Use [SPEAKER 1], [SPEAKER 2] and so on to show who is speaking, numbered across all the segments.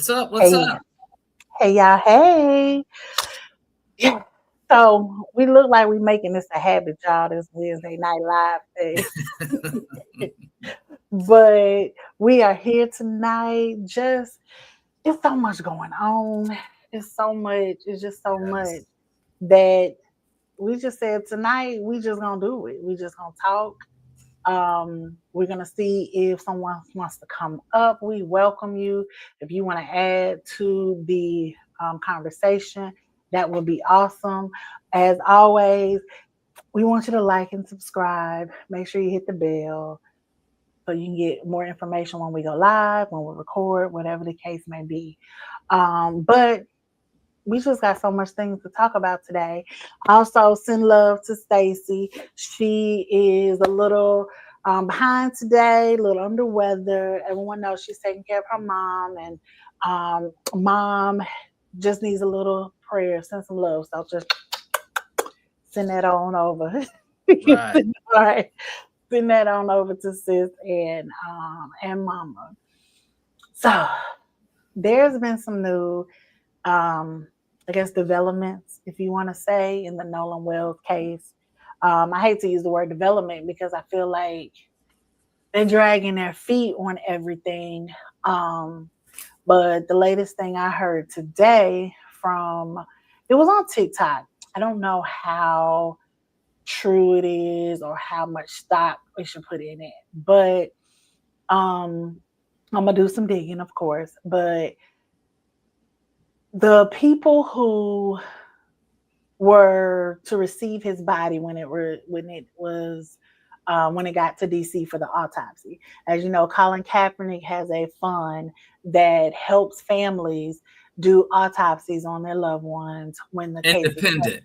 [SPEAKER 1] What's up? What's
[SPEAKER 2] Hey,
[SPEAKER 1] up?
[SPEAKER 2] hey, y'all. Hey. Yeah. So we look like we making this a habit, y'all, this Wednesday night live thing. But we are here tonight. It's so much going on. It's so much. It's just so much
[SPEAKER 1] Yes.
[SPEAKER 2] that we just said tonight, we just gonna do it. We just gonna talk. We're gonna see if someone wants to come up. We welcome you. If you want to add to the conversation, that would be awesome. As always, we want you to like and subscribe. Make sure you hit the bell so you can get more information when we go live, when we record, whatever the case may be. But we just got so much things to talk about today. Also, send love to Stacy. She is a little behind today, a little under weather. Everyone knows she's taking care of her mom, and mom just needs a little prayer. Send some love. So just send that on over.
[SPEAKER 1] Right.
[SPEAKER 2] All right, send that on over to sis and mama. So there's been some new I guess developments, if you want to say, in the Nolan Wells case. I hate to use the word development because I feel like they're dragging their feet on everything. Um, but the latest thing I heard today from it was on TikTok. I don't know how true it is or how much stock we should put in it, but um, I'm gonna do some digging, of course. But the people who were to receive his body when it got to DC for the autopsy. As you know, Colin Kaepernick has a fund that helps families do autopsies on their loved ones when the case is
[SPEAKER 1] Independent.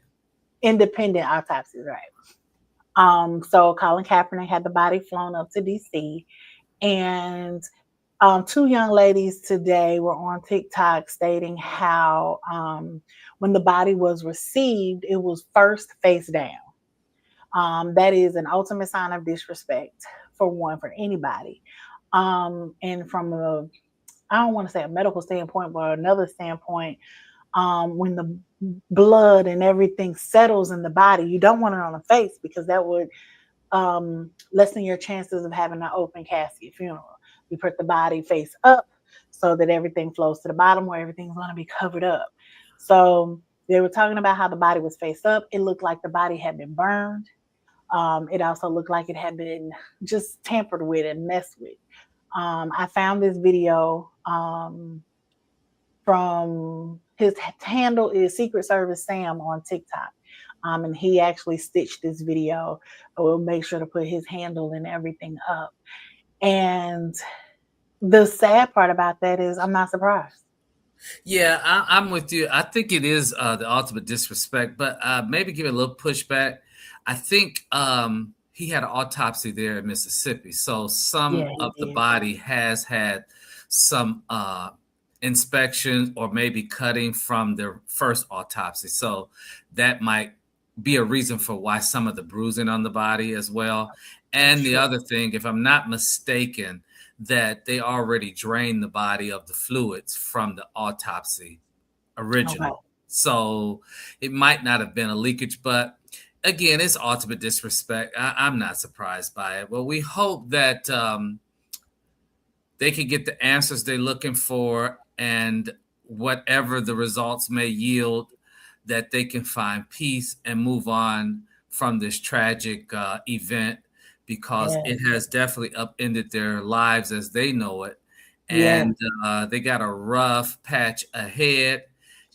[SPEAKER 2] independent autopsies, right? So Colin Kaepernick had the body flown up to DC, and two young ladies today were on TikTok stating how when the body was received, it was first face down. That is an ultimate sign of disrespect for one, for anybody. And from I don't want to say a medical standpoint, but another standpoint, when the blood and everything settles in the body, you don't want it on the face because that would lessen your chances of having an open casket funeral. You put the body face up so that everything flows to the bottom where everything's going to be covered up. So they were talking about how the body was face up. It looked like the body had been burned. It also looked like it had been just tampered with and messed with. I found this video from his handle is Secret Service Sam on TikTok. And he actually stitched this video. We'll make sure to put his handle and everything up. And the sad part about that is I'm not surprised.
[SPEAKER 1] Yeah, I'm with you. I think it is the ultimate disrespect, but maybe give it a little pushback. I think he had an autopsy there in Mississippi, so some
[SPEAKER 2] Yeah, he
[SPEAKER 1] of the
[SPEAKER 2] did.
[SPEAKER 1] body has had some inspection or maybe cutting from their first autopsy. So that might be a reason for why some of the bruising on the body as well.
[SPEAKER 2] I'm
[SPEAKER 1] And the
[SPEAKER 2] sure.
[SPEAKER 1] other thing, if I'm not mistaken, that they already drained the body of the fluids from the autopsy
[SPEAKER 2] Okay.
[SPEAKER 1] originally. So it might not have been a leakage, but again, it's ultimate disrespect. I'm not surprised by it. Well, we hope that they can get the answers they're looking for, and whatever the results may yield, that they can find peace and move on from this tragic event, because
[SPEAKER 2] Yeah.
[SPEAKER 1] it has definitely upended their lives as they know it.
[SPEAKER 2] Yeah.
[SPEAKER 1] And they got a rough patch ahead,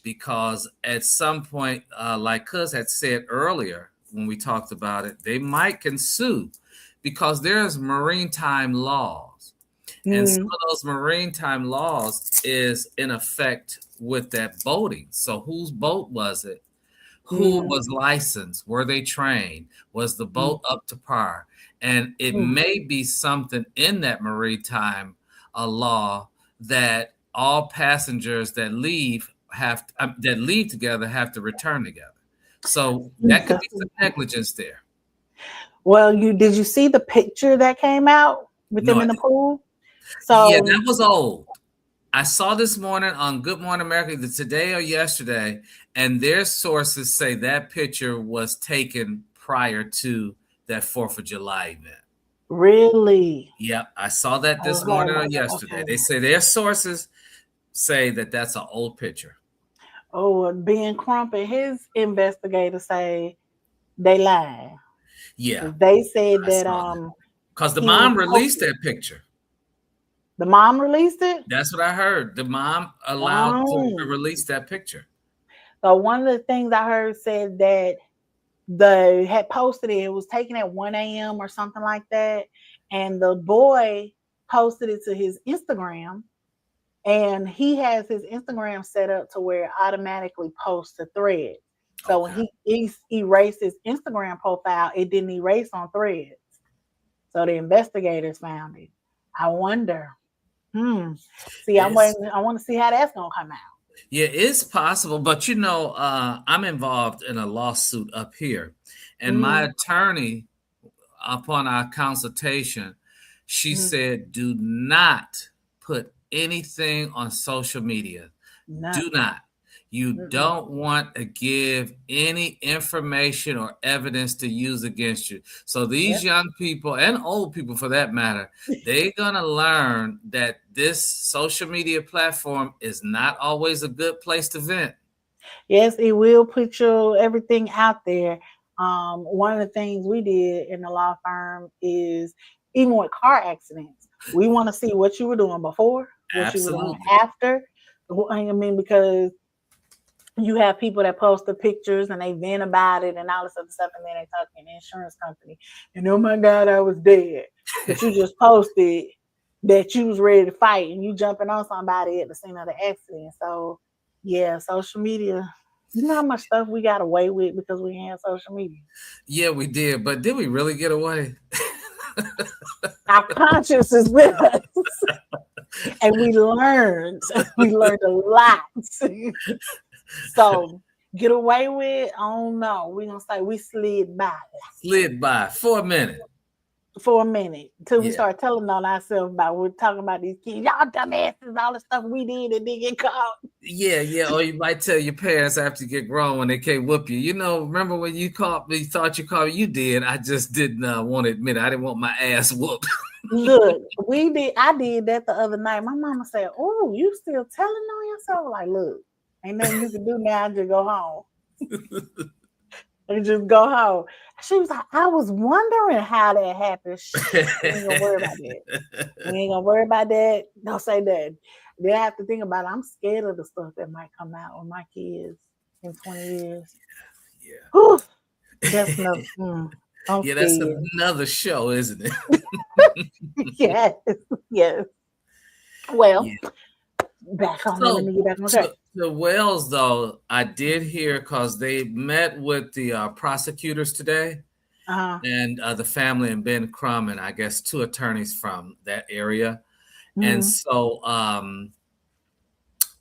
[SPEAKER 1] because at some point, like Cuz had said earlier when we talked about it, they might can sue because there's maritime laws. And some
[SPEAKER 2] Mm,
[SPEAKER 1] of those maritime laws is in effect with that boating. So whose boat was it? Who
[SPEAKER 2] mm,
[SPEAKER 1] was licensed? Were they trained? Was the
[SPEAKER 2] mm,
[SPEAKER 1] boat up to par? And it
[SPEAKER 2] mm.
[SPEAKER 1] may be something in that maritime law that all passengers that leave together have to return together. So that could be some negligence there.
[SPEAKER 2] Well, you did you see the picture that came out with
[SPEAKER 1] No,
[SPEAKER 2] them in the pool?
[SPEAKER 1] yeah,
[SPEAKER 2] So
[SPEAKER 1] that was old. I saw this morning on Good Morning America, either today or yesterday, and their sources say that picture was taken prior to that 4th of July event.
[SPEAKER 2] Really?
[SPEAKER 1] Yep, I saw that this
[SPEAKER 2] Okay,
[SPEAKER 1] morning or
[SPEAKER 2] my God.
[SPEAKER 1] yesterday.
[SPEAKER 2] Okay.
[SPEAKER 1] They say their sources say that that's an old picture.
[SPEAKER 2] Oh, well, Ben Crump and his investigators say they lied.
[SPEAKER 1] Yeah,
[SPEAKER 2] 'Cause they said
[SPEAKER 1] I
[SPEAKER 2] that
[SPEAKER 1] saw that. Because the
[SPEAKER 2] he
[SPEAKER 1] mom released
[SPEAKER 2] posted.
[SPEAKER 1] that picture.
[SPEAKER 2] The mom released it.
[SPEAKER 1] That's what I heard. The mom allowed to
[SPEAKER 2] Oh,
[SPEAKER 1] release that picture.
[SPEAKER 2] so one of the things I heard said that they had posted it. It was taken at 1 a.m. or something like that, and the boy posted it to his Instagram, and he has his Instagram set up to where it automatically posts to Threads. So when
[SPEAKER 1] Okay.
[SPEAKER 2] he erased his Instagram profile, it didn't erase on Threads. So the investigators found it. I wonder. Hmm. See, I'm
[SPEAKER 1] It's
[SPEAKER 2] waiting. I want to see how that's gonna come out.
[SPEAKER 1] Yeah, it's possible, but I'm involved in a lawsuit up here, and my
[SPEAKER 2] Mm-hmm.
[SPEAKER 1] attorney, upon our consultation, she
[SPEAKER 2] Mm-hmm.
[SPEAKER 1] said, "Do not put anything on social media. Do
[SPEAKER 2] Nothing.
[SPEAKER 1] not. You
[SPEAKER 2] Mm-mm.
[SPEAKER 1] don't want to give any information or evidence to use against you." So these
[SPEAKER 2] Yep.
[SPEAKER 1] young people and old people for that matter, they're going to learn that this social media platform is not always a good place to vent.
[SPEAKER 2] Yes, it will put your everything out there. One of the things we did in the law firm is even with car accidents, we want to see what you were doing before, what you were doing
[SPEAKER 1] Absolutely.
[SPEAKER 2] after. I mean, because you have people that post the pictures and they vent about it and all this other stuff, and then they talk to an insurance company, and oh my God, I was dead. But you just posted that you was ready to fight and you jumping on somebody at the scene of the accident. So yeah, social media. You know how much stuff we got away with because we had social media.
[SPEAKER 1] Yeah, we did, but did we really get away?
[SPEAKER 2] Our conscience is with us, and we learned. We learned a lot. So get away with. I don't know. We gonna say we slid by
[SPEAKER 1] Slid by for a minute.
[SPEAKER 2] for a minute until we
[SPEAKER 1] Yeah.
[SPEAKER 2] start telling on ourselves about we're talking about these kids. Y'all dumbasses, all the stuff we did and didn't get caught.
[SPEAKER 1] Yeah, yeah. Or you might tell your parents after you get grown when they can't whoop you. Remember when you caught me, thought you caught me? You did. I just didn't want to admit it. I didn't want my ass whooped.
[SPEAKER 2] Look, we did. I did that the other night. My mama said, "Oh, you still telling on yourself?" Like, look, ain't nothing you can do now. Just go home. And just go home. She was like, I was wondering how that happened. Shh, we ain't gonna worry about that. We ain't gonna worry about that. Don't say that. Then I have to think about it. I'm scared of the stuff that might come out with my kids in 20 years. Whew, that's
[SPEAKER 1] Yeah.
[SPEAKER 2] enough. I'm
[SPEAKER 1] Yeah, that's
[SPEAKER 2] scared.
[SPEAKER 1] another show, isn't it?
[SPEAKER 2] Yes, yes. Well,
[SPEAKER 1] Yeah.
[SPEAKER 2] back on it. Let
[SPEAKER 1] So
[SPEAKER 2] me get back on track.
[SPEAKER 1] to Wells, though, I did hear because they met with the prosecutors today
[SPEAKER 2] Uh-huh.
[SPEAKER 1] and the family and Ben Crumb and I guess two attorneys from that area. And
[SPEAKER 2] Mm-hmm.
[SPEAKER 1] so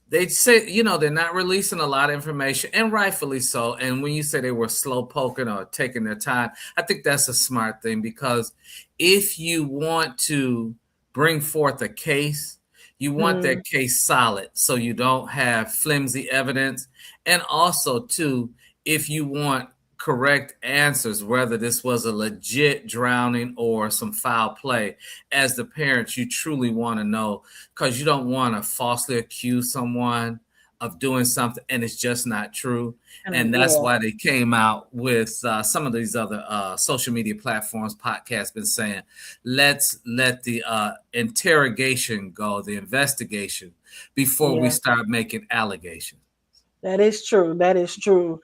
[SPEAKER 1] they say, they're not releasing a lot of information, and rightfully so. And when you say they were slow poking or taking their time, I think that's a smart thing because if you want to bring forth a case, you want
[SPEAKER 2] Mm-hmm.
[SPEAKER 1] that case solid so you don't have flimsy evidence. And also, too, if you want correct answers, whether this was a legit drowning or some foul play, as the parents, you truly want to know because you don't want to falsely accuse someone of doing something and it's just not true. And that's
[SPEAKER 2] Yeah,
[SPEAKER 1] why they came out with some of these other social media platforms, podcasts been saying, let's let the interrogation go, the investigation, before we
[SPEAKER 2] yeah.
[SPEAKER 1] start making allegations.
[SPEAKER 2] That is true. That is true.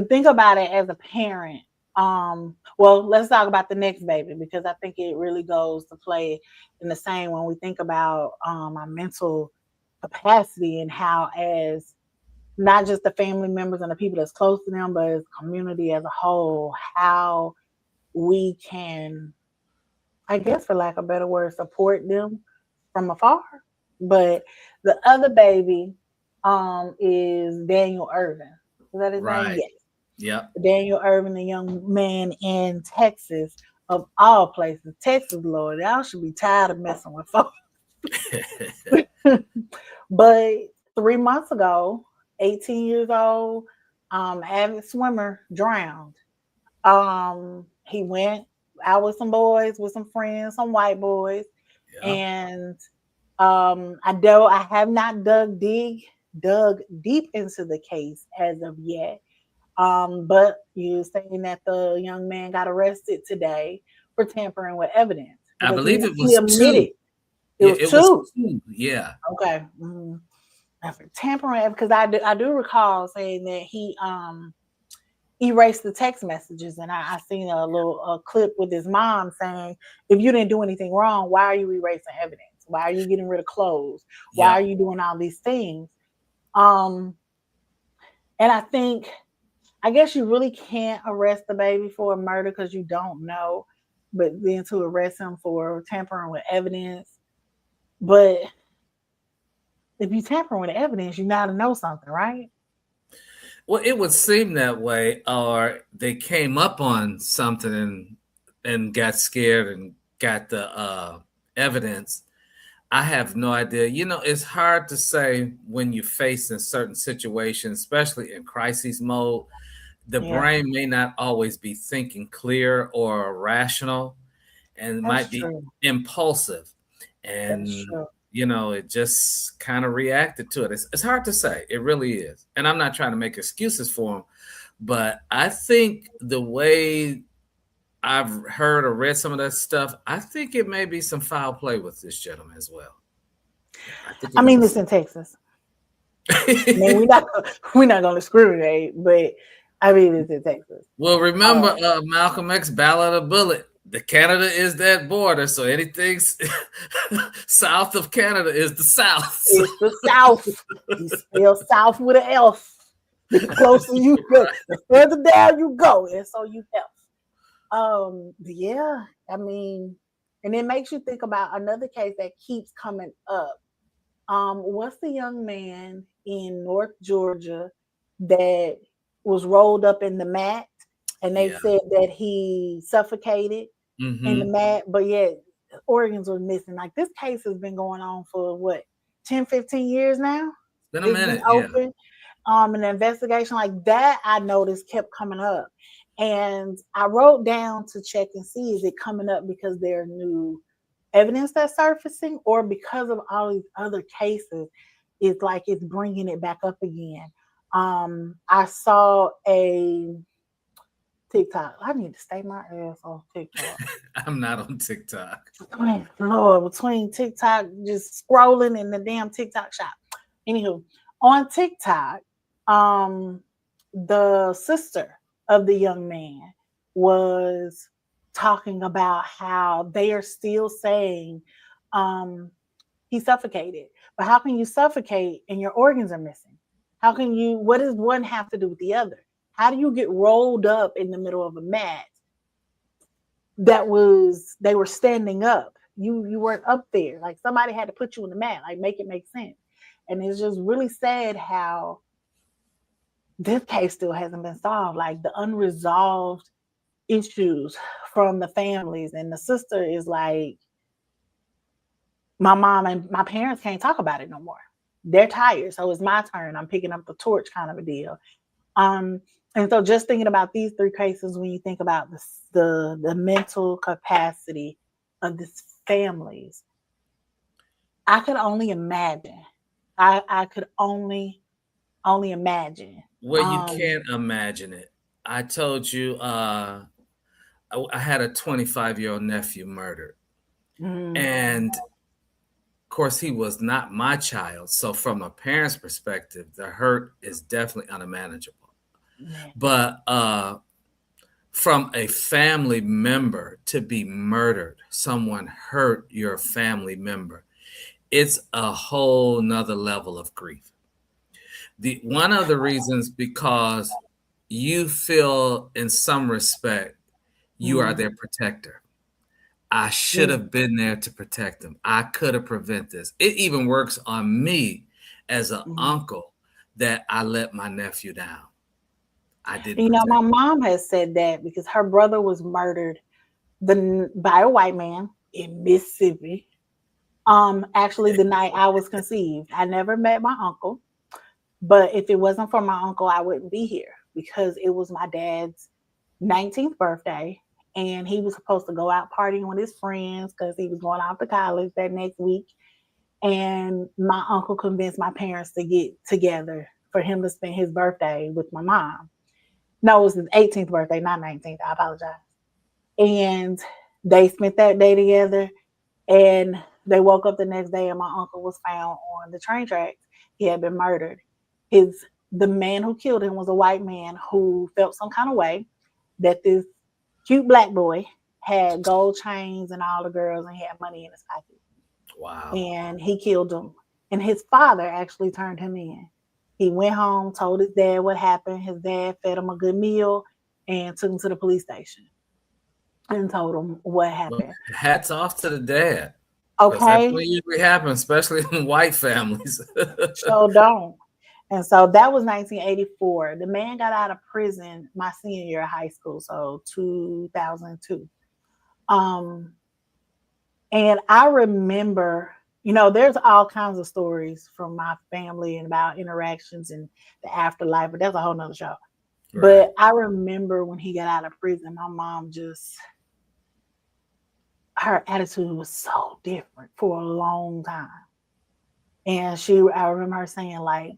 [SPEAKER 2] Think about it as a parent. Well, let's talk about the next baby because I think it really goes to play in the same when we think about our mental capacity and how as not just the family members and the people that's close to them, but as community as a whole, how we can, I guess for lack of a better word, support them from afar. But the other baby is Daniel Irvin. Is that his name?
[SPEAKER 1] Right.
[SPEAKER 2] Yes.
[SPEAKER 1] Yep.
[SPEAKER 2] Daniel Irvin, a young man in Texas, of all places. Texas, Lord, y'all should be tired of messing with folks. But 3 months ago, 18 years old, avid swimmer drowned. He went out with some boys, with some friends, some white boys,
[SPEAKER 1] Yeah.
[SPEAKER 2] and I have not dug deep into the case as of yet. But you're saying that the young man got arrested today for tampering with evidence
[SPEAKER 1] I
[SPEAKER 2] because
[SPEAKER 1] believe it
[SPEAKER 2] he
[SPEAKER 1] was two.
[SPEAKER 2] admitted it
[SPEAKER 1] Yeah,
[SPEAKER 2] was
[SPEAKER 1] it was
[SPEAKER 2] two.
[SPEAKER 1] two. Yeah.
[SPEAKER 2] Okay. For tampering because I do recall saying that he erased the text messages, and I seen a little clip with his mom saying, if you didn't do anything wrong, why are you erasing evidence? Why are you getting rid of clothes? Why are
[SPEAKER 1] Yep.
[SPEAKER 2] you doing all these things? Um, and I guess you really can't arrest the baby for a murder because you don't know, but then to arrest him for tampering with evidence. But if you tamper with evidence, you gotta know something, right?
[SPEAKER 1] Well, it would seem that way, or they came up on something and got scared and got the evidence. I have no idea. It's hard to say when you're facing certain situations, especially in crisis mode. The
[SPEAKER 2] Yeah,
[SPEAKER 1] brain may not always be thinking clear or rational, and
[SPEAKER 2] that's
[SPEAKER 1] might be
[SPEAKER 2] true.
[SPEAKER 1] impulsive.
[SPEAKER 2] That's
[SPEAKER 1] And,
[SPEAKER 2] true.
[SPEAKER 1] it just kind of reacted to it. It's hard to say. It really is. And I'm not trying to make excuses for him, but I think the way I've heard or read some of that stuff, I think it may be some foul play with this gentleman as well. Yeah, I think
[SPEAKER 2] I
[SPEAKER 1] it
[SPEAKER 2] mean,
[SPEAKER 1] is.
[SPEAKER 2] it's in Texas. I mean, we're not gonna discriminate, but I mean, it's in Texas.
[SPEAKER 1] Well, remember
[SPEAKER 2] Um,
[SPEAKER 1] Malcolm X Ballad of Bullet. The Canada is that border, so anything south of Canada is the South. So.
[SPEAKER 2] it's the South. You spell South with an F. The closer you go,
[SPEAKER 1] Right.
[SPEAKER 2] the further down you go, and so you F. Yeah, I mean, and it makes you think about another case that keeps coming up. What's the young man in North Georgia that was rolled up in the mat, and they
[SPEAKER 1] Yeah.
[SPEAKER 2] said that he suffocated in the
[SPEAKER 1] Mm-hmm.
[SPEAKER 2] mat, but yet organs were missing. Like this case has been going on for what, 10, 15 years now?
[SPEAKER 1] It's been a
[SPEAKER 2] It's been
[SPEAKER 1] minute. Yeah.
[SPEAKER 2] open. An investigation like that I noticed kept coming up. And I wrote down to check and see, is it coming up because there are new evidence that's surfacing, or because of all these other cases, it's like it's bringing it back up again. I saw a TikTok. I need to stay my ass off TikTok.
[SPEAKER 1] I'm not on TikTok.
[SPEAKER 2] Lord, between TikTok, just scrolling in the damn TikTok shop. Anywho, on TikTok, um, the sister of the young man was talking about how they are still saying um, he suffocated. But how can you suffocate and your organs are missing? How can you, what does one have to do with the other? How do you get rolled up in the middle of a mat they were standing up? You weren't up there. Like somebody had to put you in the mat, like make it make sense. And it's just really sad how this case still hasn't been solved. Like the unresolved issues from the families. And the sister is like, my mom and my parents can't talk about it no more. They're tired. So it's my turn. I'm picking up the torch kind of a deal. Um, and so just thinking about these three cases, when you think about the mental capacity of these families, I could only imagine. I could only imagine.
[SPEAKER 1] Well, you
[SPEAKER 2] Um,
[SPEAKER 1] can't imagine it. I told you, I had a 25-year-old nephew murdered.
[SPEAKER 2] mm,
[SPEAKER 1] And of course, he was not my child. So, from a parent's perspective, the hurt is definitely unmanageable.
[SPEAKER 2] man,
[SPEAKER 1] But from a family member to be murdered, someone hurt your family member, it's a whole nother level of grief. The one of the reasons, because you feel in some respect you are
[SPEAKER 2] mm,
[SPEAKER 1] their protector. I should
[SPEAKER 2] mm,
[SPEAKER 1] have been there to protect them. I could have prevented this. It even works on me as an
[SPEAKER 2] mm.
[SPEAKER 1] uncle that I let my nephew down. I didn't
[SPEAKER 2] You know, my
[SPEAKER 1] protect
[SPEAKER 2] mom has said that because her brother was murdered by a white man in Mississippi. Actually, the night I was conceived. I never met my uncle, but if it wasn't for my uncle, I wouldn't be here because it was my dad's 19th birthday, and he was supposed to go out partying with his friends because he was going off to college that next week. And my uncle convinced my parents to get together for him to spend his birthday with my mom. No, it was his 18th birthday, not 19th. I apologize. And they spent that day together, and they woke up the next day and my uncle was found on the train tracks. He had been murdered. His The man who killed him was a white man who felt some kind of way that this cute black boy had gold chains and all the girls and he had money in his pocket.
[SPEAKER 1] Wow.
[SPEAKER 2] And he killed him. And his father actually turned him in. He went home, told his dad what happened. His dad fed him a good meal and took him to the police station and told him what
[SPEAKER 1] Well,
[SPEAKER 2] happened.
[SPEAKER 1] hats off to the dad, because that's
[SPEAKER 2] Okay,
[SPEAKER 1] what usually happens, especially in white families.
[SPEAKER 2] so don't. And so that was 1984. The man got out of prison my senior year of high school, so 2002. Um, and I remember, there's all kinds of stories from my family and about interactions and the afterlife, but that's a whole nother show.
[SPEAKER 1] Right.
[SPEAKER 2] But I remember when he got out of prison, my mom just, her attitude was so different for a long time. And I remember her saying, like,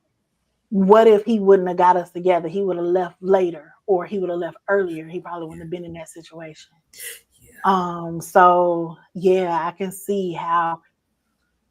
[SPEAKER 2] what if he wouldn't have got us together? He would have left later or he would have left earlier. He probably wouldn't have been in that situation.
[SPEAKER 1] Yeah.
[SPEAKER 2] So yeah, I can see how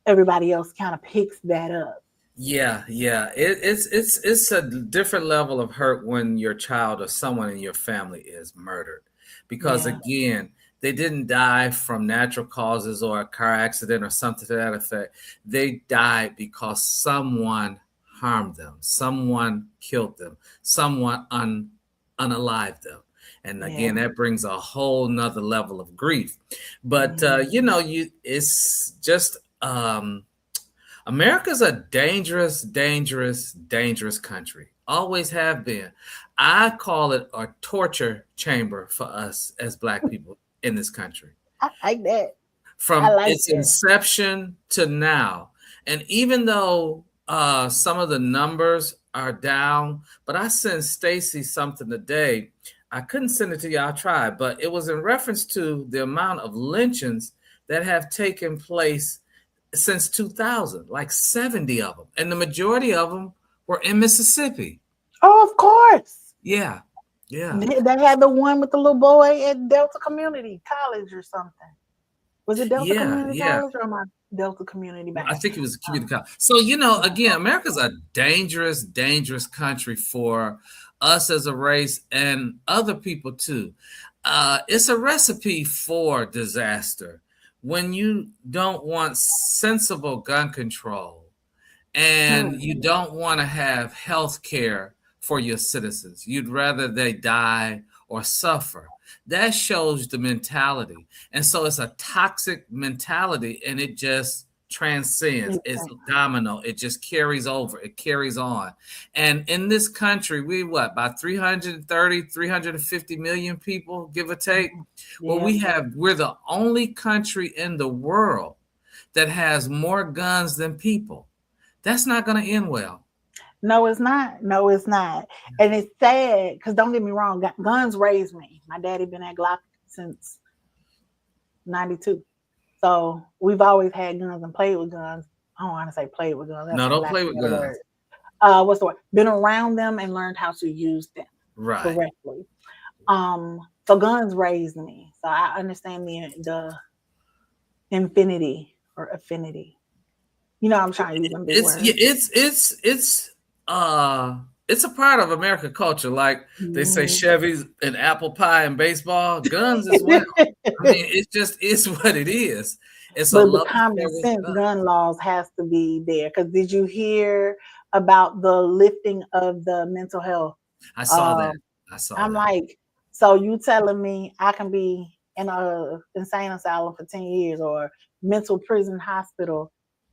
[SPEAKER 2] everybody else kind of picks that up.
[SPEAKER 1] Yeah, yeah. It's a different level of hurt when your child or someone in your family is murdered, because
[SPEAKER 2] Yeah.
[SPEAKER 1] again, they didn't die from natural causes or a car accident or something to that effect. They died because someone harmed them, someone killed them, someone unalived them. And again,
[SPEAKER 2] Yeah.
[SPEAKER 1] that brings a whole nother level of grief. But
[SPEAKER 2] Mhm.
[SPEAKER 1] it's just America's a dangerous, dangerous, dangerous country. Always have been. I call it a torture chamber for us as Black people in this country,
[SPEAKER 2] I like that. I
[SPEAKER 1] from
[SPEAKER 2] like
[SPEAKER 1] its
[SPEAKER 2] that.
[SPEAKER 1] inception to now. And even though some of the numbers are down, but I sent Stacy something today. I couldn't send it to you. I tried, but it was in reference to the amount of lynchings that have taken place since 2000, like 70 of them. And the majority of them were in Mississippi.
[SPEAKER 2] Oh, of course.
[SPEAKER 1] Yeah. Yeah.
[SPEAKER 2] They had the one with the little boy at Delta Community College or something. Was it Delta
[SPEAKER 1] Yeah.
[SPEAKER 2] Community
[SPEAKER 1] Yeah.
[SPEAKER 2] College or my Delta Community
[SPEAKER 1] I
[SPEAKER 2] Bank?
[SPEAKER 1] think it was a community college. So, again, America's a dangerous, dangerous country for us as a race and other people too. It's a recipe for disaster when you don't want sensible gun control and you
[SPEAKER 2] Mm-hmm.
[SPEAKER 1] don't want to have health care for your citizens. You'd rather they die or suffer. That shows the mentality. And so it's a toxic mentality, and it just transcends. It's domino. It just carries over. It carries on. And in this country, we what, about 330, 350 million people, give or take? Well,
[SPEAKER 2] Yeah.
[SPEAKER 1] we're the only country in the world that has more guns than people. That's not going to end well.
[SPEAKER 2] No, it's not. No, it's not. And it's sad because don't get me wrong, guns raised me. My daddy been at Glock since 92. So we've always had guns and played with guns. I don't want to say played with guns. That's
[SPEAKER 1] No,
[SPEAKER 2] for
[SPEAKER 1] don't
[SPEAKER 2] lack
[SPEAKER 1] play
[SPEAKER 2] of
[SPEAKER 1] with
[SPEAKER 2] a better word.
[SPEAKER 1] guns.
[SPEAKER 2] What's the word? Been around them and learned how to use them
[SPEAKER 1] Right.
[SPEAKER 2] correctly. So guns raised me. So I understand the infinity or affinity. I'm trying to use them big
[SPEAKER 1] It's
[SPEAKER 2] words.
[SPEAKER 1] yeah, uh it's a part of American culture. Like they say
[SPEAKER 2] Mhm.
[SPEAKER 1] Chevy's and apple pie and baseball, guns as well. I mean, it just is what it is. It's a
[SPEAKER 2] But the
[SPEAKER 1] love
[SPEAKER 2] common
[SPEAKER 1] affair with
[SPEAKER 2] sense
[SPEAKER 1] guns.
[SPEAKER 2] gun laws has to be there. Because did you hear about the lifting of the mental health?
[SPEAKER 1] I saw that.
[SPEAKER 2] Um,
[SPEAKER 1] I saw
[SPEAKER 2] I'm
[SPEAKER 1] that.
[SPEAKER 2] like, so you telling me I can be in a insane asylum for 10 years or mental prison hospital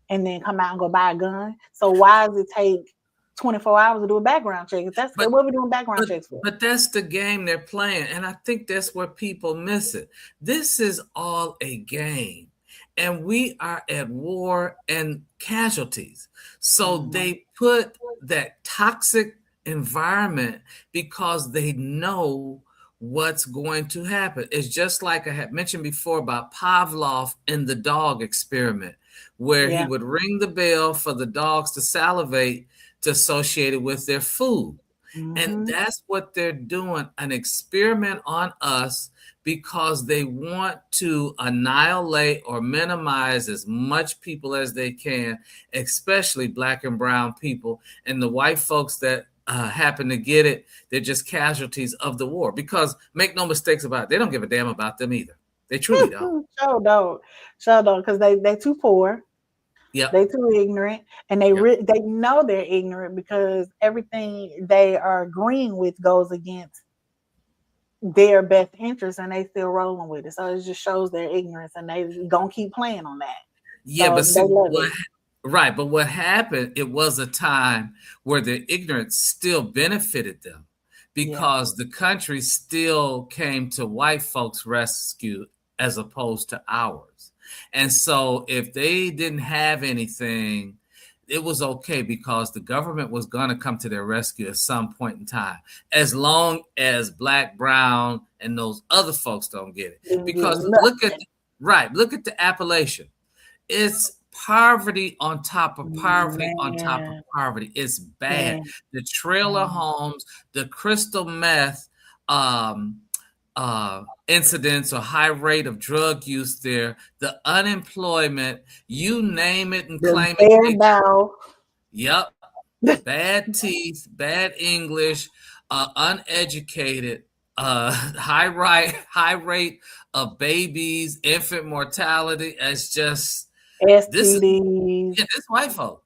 [SPEAKER 2] and then come out and go buy a gun? So why does it take 24 hours to do a background check? If that's
[SPEAKER 1] But
[SPEAKER 2] what are we doing background
[SPEAKER 1] But
[SPEAKER 2] checks for?
[SPEAKER 1] but that's the game they're playing, and I think that's where people miss it. This is all a game. and we are at war and casualties. So
[SPEAKER 2] Mhm.
[SPEAKER 1] they put that toxic environment because they know what's going to happen. It's just like I had mentioned before about Pavlov in the dog experiment, where he
[SPEAKER 2] Yeah.
[SPEAKER 1] would ring the bell for the dogs to salivate to associate it with their food. And
[SPEAKER 2] Mhm.
[SPEAKER 1] that's what they're doing, an experiment on us because they want to annihilate or minimize as much people as they can, especially black and brown people. And the white folks that happen to get it, they're just casualties of the war. Because make no mistakes about it, they don't give a damn about them either. They truly don't.
[SPEAKER 2] Sure don't. Sure don't, because they too poor.
[SPEAKER 1] Yep.
[SPEAKER 2] They too ignorant, and
[SPEAKER 1] Yep.
[SPEAKER 2] they know they're ignorant because everything they are agreeing with goes against their best interest, and they still rolling with it. So it just shows their ignorance, and they gonna keep playing on that.
[SPEAKER 1] Yeah,
[SPEAKER 2] So
[SPEAKER 1] but
[SPEAKER 2] they
[SPEAKER 1] see
[SPEAKER 2] love
[SPEAKER 1] what
[SPEAKER 2] it.
[SPEAKER 1] right, but what happened, it was a time where the ignorance still benefited them
[SPEAKER 2] Yeah.
[SPEAKER 1] because the country still came to white folks' rescue as opposed to ours. And so if they didn't have anything, it was okay because the government was going to come to their rescue at some point in time, as long as black, brown, and those other folks don't get it.
[SPEAKER 2] Didn't get
[SPEAKER 1] Because look at
[SPEAKER 2] nothing.
[SPEAKER 1] right, look at the Appalachian. It's poverty on top of poverty on top of
[SPEAKER 2] Man,
[SPEAKER 1] poverty. It's bad.
[SPEAKER 2] man,
[SPEAKER 1] The trailer
[SPEAKER 2] man.
[SPEAKER 1] homes, the crystal meth um, incidents or high rate of drug use there, the unemployment, you name it and
[SPEAKER 2] The
[SPEAKER 1] claim it.
[SPEAKER 2] bear bow.
[SPEAKER 1] Yep. Bad teeth, bad English, uneducated, high rate of babies, infant mortality. It's just this is
[SPEAKER 2] STDs.
[SPEAKER 1] yeah, this white folks.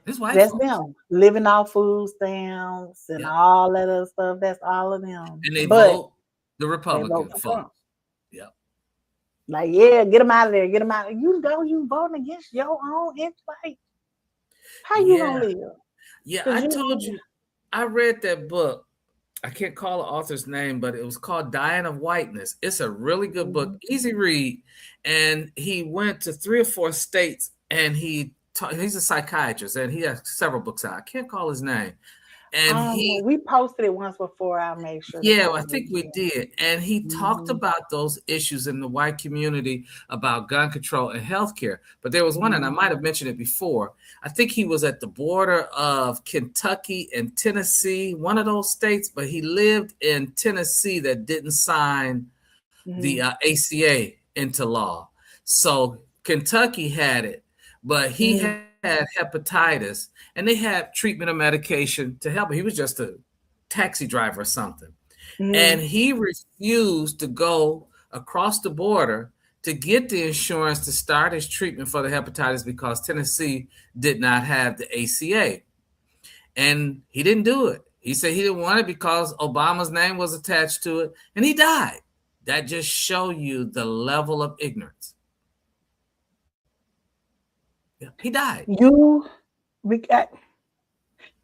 [SPEAKER 1] This white
[SPEAKER 2] That's
[SPEAKER 1] folks.
[SPEAKER 2] them living off food stamps and
[SPEAKER 1] Yep.
[SPEAKER 2] all that other stuff. That's all of them.
[SPEAKER 1] And they
[SPEAKER 2] But
[SPEAKER 1] vote the
[SPEAKER 2] they vote
[SPEAKER 1] Republican
[SPEAKER 2] for
[SPEAKER 1] folks.
[SPEAKER 2] Trump.
[SPEAKER 1] Yep.
[SPEAKER 2] Like, yeah, get them out of there. Get them out. You know, you voting against your own. It's like, how you gonna
[SPEAKER 1] Yeah.
[SPEAKER 2] live?
[SPEAKER 1] Yeah.
[SPEAKER 2] Cause
[SPEAKER 1] I
[SPEAKER 2] you,
[SPEAKER 1] told you I read that book. I can't call the author's name, but it was called Dying of Whiteness. It's a really good book,
[SPEAKER 2] Mhm.
[SPEAKER 1] easy read. And he went to 3 or 4 states and he's a psychiatrist and he has several books out. I can't call his name. And he
[SPEAKER 2] we posted it once before. I'll make sure to
[SPEAKER 1] yeah,
[SPEAKER 2] post
[SPEAKER 1] I
[SPEAKER 2] it
[SPEAKER 1] think we
[SPEAKER 2] again.
[SPEAKER 1] did. And he talked
[SPEAKER 2] Hmm.
[SPEAKER 1] about those issues in the white community about gun control and healthcare. But there was one, and I
[SPEAKER 2] Hmm.
[SPEAKER 1] might have mentioned it before. I think he was at the border of Kentucky and Tennessee, one of those states, but he lived in Tennessee that didn't sign the
[SPEAKER 2] Hmm.
[SPEAKER 1] ACA into law. So Kentucky had it, but he
[SPEAKER 2] Hmm.
[SPEAKER 1] had hepatitis and they had treatment or medication to help him. He was just a taxi driver or something. And
[SPEAKER 2] Hmm.
[SPEAKER 1] he refused to go across the border to get the insurance to start his treatment for the hepatitis because Tennessee did not have the ACA. And he didn't do it. He said he didn't want it because Obama's name was attached to it, and he died. That just show you the level of ignorance. Yeah, he died.
[SPEAKER 2] You, we got,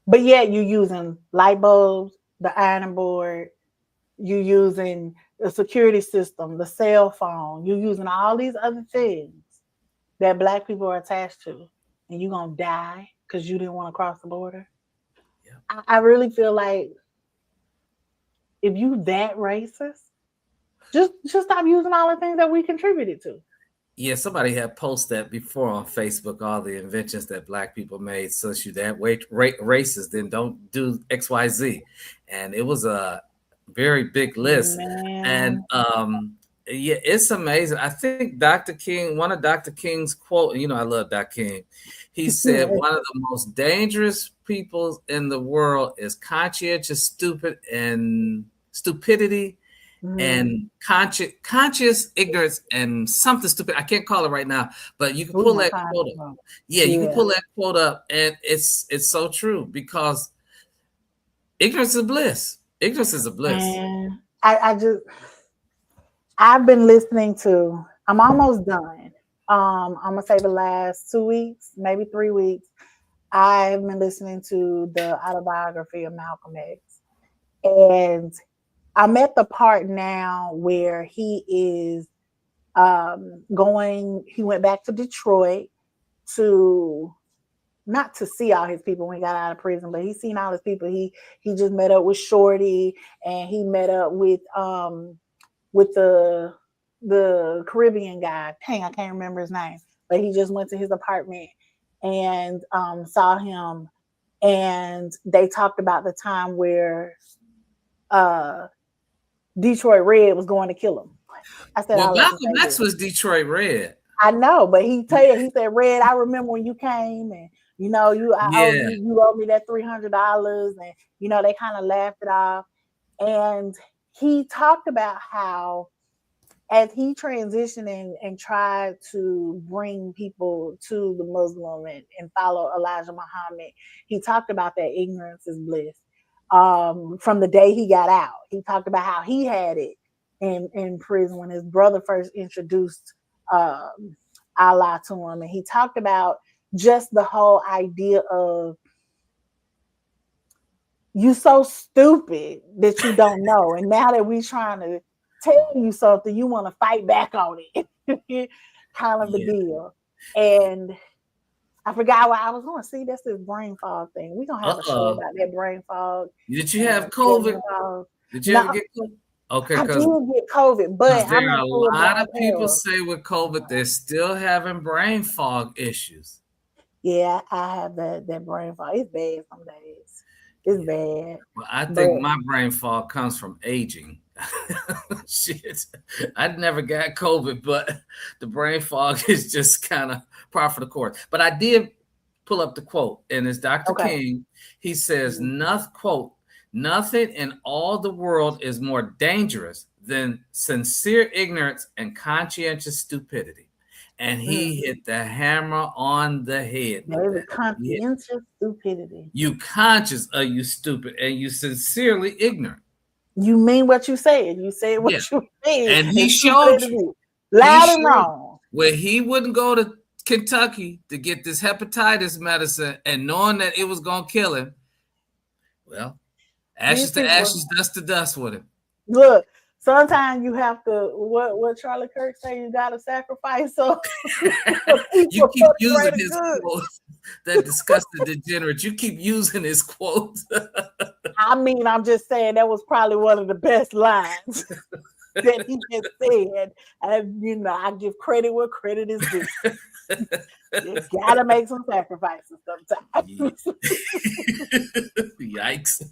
[SPEAKER 2] but yet you using light bulbs, the ironing board, you using the security system, the cell phone, you using all these other things that black people are attached to, and you gonna die because you didn't want to cross the border.
[SPEAKER 1] Yeah.
[SPEAKER 2] I really feel like if you that racist, just stop using all the things that we contributed to.
[SPEAKER 1] Yeah, somebody had posted that before on Facebook, all the inventions that black people made, so you that way racist, then don't do XYZ. And it was a very big list. And
[SPEAKER 2] Man.
[SPEAKER 1] yeah, it's amazing. I think Dr. King, one of Dr. King's quote, and you know I love Dr. King, he said one of the most dangerous people in the world is conscientious stupid and stupidity
[SPEAKER 2] Mm.
[SPEAKER 1] and conscious ignorance and something stupid. I can't call it right now, but you can
[SPEAKER 2] We're
[SPEAKER 1] pull
[SPEAKER 2] gonna
[SPEAKER 1] that
[SPEAKER 2] find
[SPEAKER 1] quote up.
[SPEAKER 2] out.
[SPEAKER 1] Yeah, you can
[SPEAKER 2] Yeah.
[SPEAKER 1] pull that quote up, and it's so true because ignorance is bliss. Ignorance is a bliss.
[SPEAKER 2] And I just I've been listening to. I'm almost done. I'm gonna say the last 2 weeks, maybe 3 weeks. I've been listening to the autobiography of Malcolm X, and I'm at the part now where he is. He went back to Detroit to not to see all his people when he got out of prison, but he seen all his people. He just met up with Shorty, and he met up with the Caribbean guy. Dang, I can't remember his name, but he just went to his apartment and saw him, and they talked about the time where uh, Detroit Red was going to kill him. I said
[SPEAKER 1] Well,
[SPEAKER 2] all that to
[SPEAKER 1] Malcolm
[SPEAKER 2] say
[SPEAKER 1] X
[SPEAKER 2] this.
[SPEAKER 1] was Detroit Red.
[SPEAKER 2] I know, but he said, Red, I remember when you came, and I owed
[SPEAKER 1] Yeah.
[SPEAKER 2] you owe me that $300, and they kind of laughed it off. And he talked about how as he transitioned and tried to bring people to the Muslim and follow Elijah Muhammad, he talked about that ignorance is bliss. From the day he got out, he talked about how he had it in prison when his brother first introduced Allah to him, and he talked about just the whole idea of you so stupid that you don't know, and now that we trying to tell you something, you want to fight back on it. Kind of the
[SPEAKER 1] Yeah.
[SPEAKER 2] deal. And I forgot what I was going to see. That's this brain fog thing. We're going to have a show
[SPEAKER 1] Uh-oh.
[SPEAKER 2] about that brain fog
[SPEAKER 1] Did you have
[SPEAKER 2] and
[SPEAKER 1] COVID?
[SPEAKER 2] menopause.
[SPEAKER 1] Did you
[SPEAKER 2] No,
[SPEAKER 1] ever get COVID? Okay,
[SPEAKER 2] I did get COVID, but
[SPEAKER 1] there
[SPEAKER 2] I'm
[SPEAKER 1] are
[SPEAKER 2] in
[SPEAKER 1] a
[SPEAKER 2] full
[SPEAKER 1] lot
[SPEAKER 2] blown
[SPEAKER 1] of people
[SPEAKER 2] peril.
[SPEAKER 1] say with COVID they're still having brain fog issues.
[SPEAKER 2] Yeah, I have that brain fog. It's bad some days. It's
[SPEAKER 1] Yeah.
[SPEAKER 2] bad.
[SPEAKER 1] Well, I think
[SPEAKER 2] But
[SPEAKER 1] my brain fog comes from aging. Shit. I never got COVID, but the brain fog is just kind of par for the course. But I did pull up the quote, and it's Dr.
[SPEAKER 2] okay.
[SPEAKER 1] King. He says,
[SPEAKER 2] Mhm.
[SPEAKER 1] quote, nothing in all the world is more dangerous than sincere ignorance and conscientious stupidity. And he
[SPEAKER 2] Mm.
[SPEAKER 1] hit the hammer on the head with
[SPEAKER 2] There is
[SPEAKER 1] that.
[SPEAKER 2] conscientious stupidity.
[SPEAKER 1] You conscious of you stupid and you sincerely ignorant.
[SPEAKER 2] You mean what you said. You said what
[SPEAKER 1] Yeah.
[SPEAKER 2] you mean.
[SPEAKER 1] And he
[SPEAKER 2] And
[SPEAKER 1] showed you.
[SPEAKER 2] stupidity.
[SPEAKER 1] He
[SPEAKER 2] Loud and
[SPEAKER 1] showed
[SPEAKER 2] wrong.
[SPEAKER 1] where he wouldn't go to Kentucky to get this hepatitis medicine and knowing that it was going to kill him. Well,
[SPEAKER 2] These
[SPEAKER 1] ashes to
[SPEAKER 2] people,
[SPEAKER 1] ashes, dust to dust with him.
[SPEAKER 2] look, sometimes you have to, what Charlie Kirk say, you got to sacrifice some
[SPEAKER 1] You
[SPEAKER 2] people
[SPEAKER 1] keep
[SPEAKER 2] for the
[SPEAKER 1] using
[SPEAKER 2] greater
[SPEAKER 1] his
[SPEAKER 2] good.
[SPEAKER 1] quotes. That disgusting degenerate. You keep using his quotes.
[SPEAKER 2] I mean, I'm just saying that was probably one of the best lines that he has said. And, I give credit where credit is due. You got to make some sacrifices sometimes.
[SPEAKER 1] Yikes.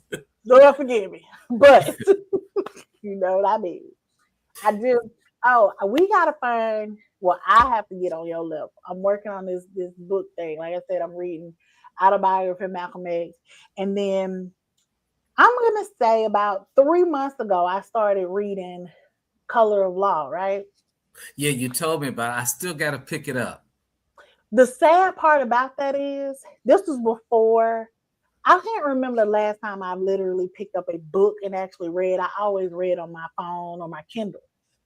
[SPEAKER 2] Lord forgive me. But you know what I mean. I just we gotta find well, I have to get on your level. I'm working on this book thing. Like I said, I'm reading autobiography of Malcolm X. And then I'm gonna say about 3 months ago, I started reading Color of Law, right?
[SPEAKER 1] Yeah, you told me about it. I still got to pick it up.
[SPEAKER 2] The sad part about that is this was before I can't remember the last time I literally picked up a book and actually read. I always read on my phone or my Kindle.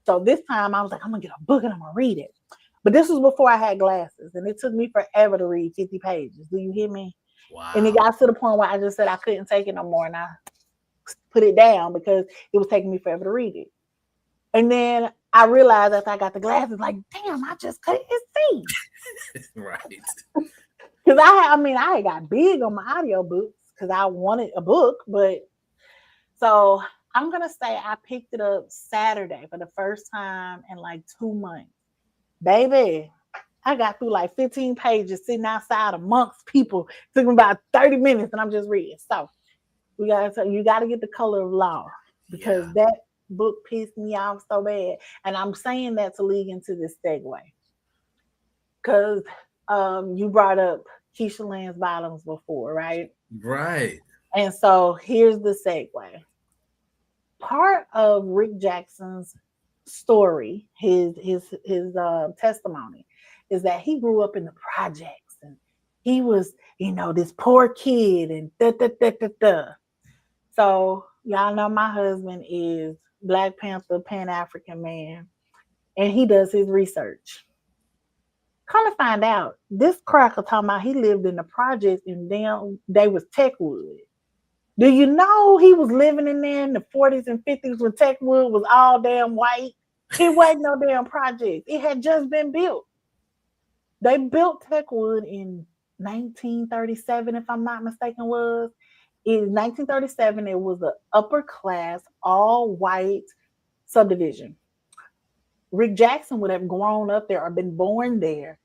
[SPEAKER 2] So this time I was like, I'm gonna get a book and I'm gonna read it. But this was before I had glasses, and it took me forever to read 50 pages. Do you hear me? And it
[SPEAKER 1] Wow.
[SPEAKER 2] got to the point where I just said I couldn't take it no more, and I put it down because it was taking me forever to read it. And then I realized after I got the glasses, like, damn, I just couldn't see.
[SPEAKER 1] Right.
[SPEAKER 2] Because I got big on my audio books because I wanted a book, but so I'm gonna say I picked it up Saturday for the first time in like 2 months. Baby, I got through like 15 pages sitting outside amongst people. It took me about 30 minutes and I'm just reading. So you gotta get the Color of Law because
[SPEAKER 1] Yeah.
[SPEAKER 2] that book pissed me off so bad. And I'm saying that to lead into this segue. Because you brought up Keisha Lance's Bottoms before, right?
[SPEAKER 1] Right.
[SPEAKER 2] And so here's the segue. Part of Rick Jackson's story, his testimony, is that he grew up in the projects and he was, this poor kid and da da da da da. So y'all know my husband is Black Panther Pan African man, and he does his research. Come to find out, this cracker talking about he lived in the projects and then they was Techwood. Do you know he was living in there in the 40s and 50s when Techwood was all damn white? It wasn't no damn project. It had just been built. They built Techwood in 1937, if I'm not mistaken. Was in 1937. It was an upper class, all white subdivision. Rick Jackson would have grown up there or been born there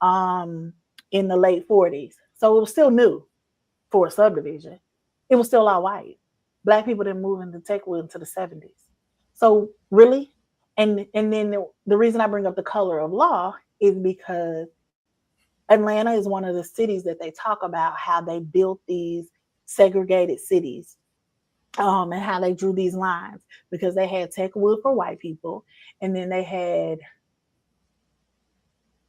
[SPEAKER 2] um, in the late 40s. So it was still new for a subdivision. It was still all white. Black people didn't move into Techwood until the 70s. So really, and then the reason I bring up the color of law is because Atlanta is one of the cities that they talk about how they built these segregated cities, and how they drew these lines because they had Techwood for white people, and then they had,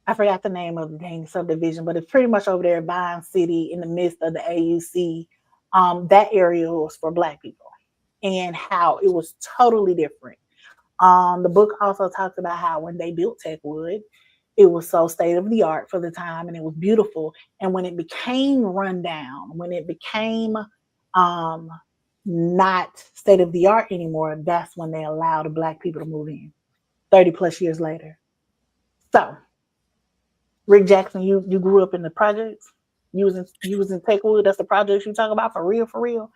[SPEAKER 2] I forgot the name of the dang subdivision, but it's pretty much over there, Vine City, in the midst of the AUC. That area was for Black people, and how it was totally different. The book also talks about how when they built Techwood, it was so state of the art for the time, and it was beautiful. And when it became rundown, when it became um, not state of the art anymore, that's when they allowed the Black people to move in. 30 plus years later. So Rick Jackson, you grew up in the projects. You was in Takewood. That's the projects you talk about for real, for real.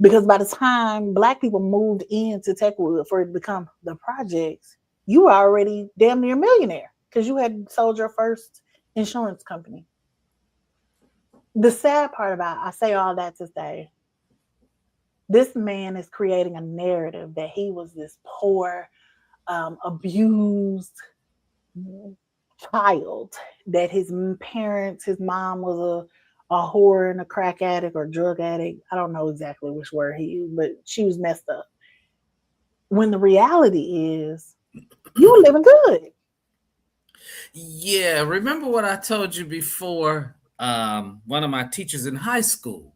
[SPEAKER 2] Because by the time Black people moved into Techwood for it to become the projects, you were already damn near a millionaire because you had sold your first insurance company. The sad part about, I say all that to say, this man is creating a narrative that he was this poor, abused child, that his parents, his mom was a whore and a crack addict or drug addict. I don't know exactly which word he used, but she was messed up. When the reality is, you were living good.
[SPEAKER 1] Yeah, remember what I told you before? One of my teachers in high school,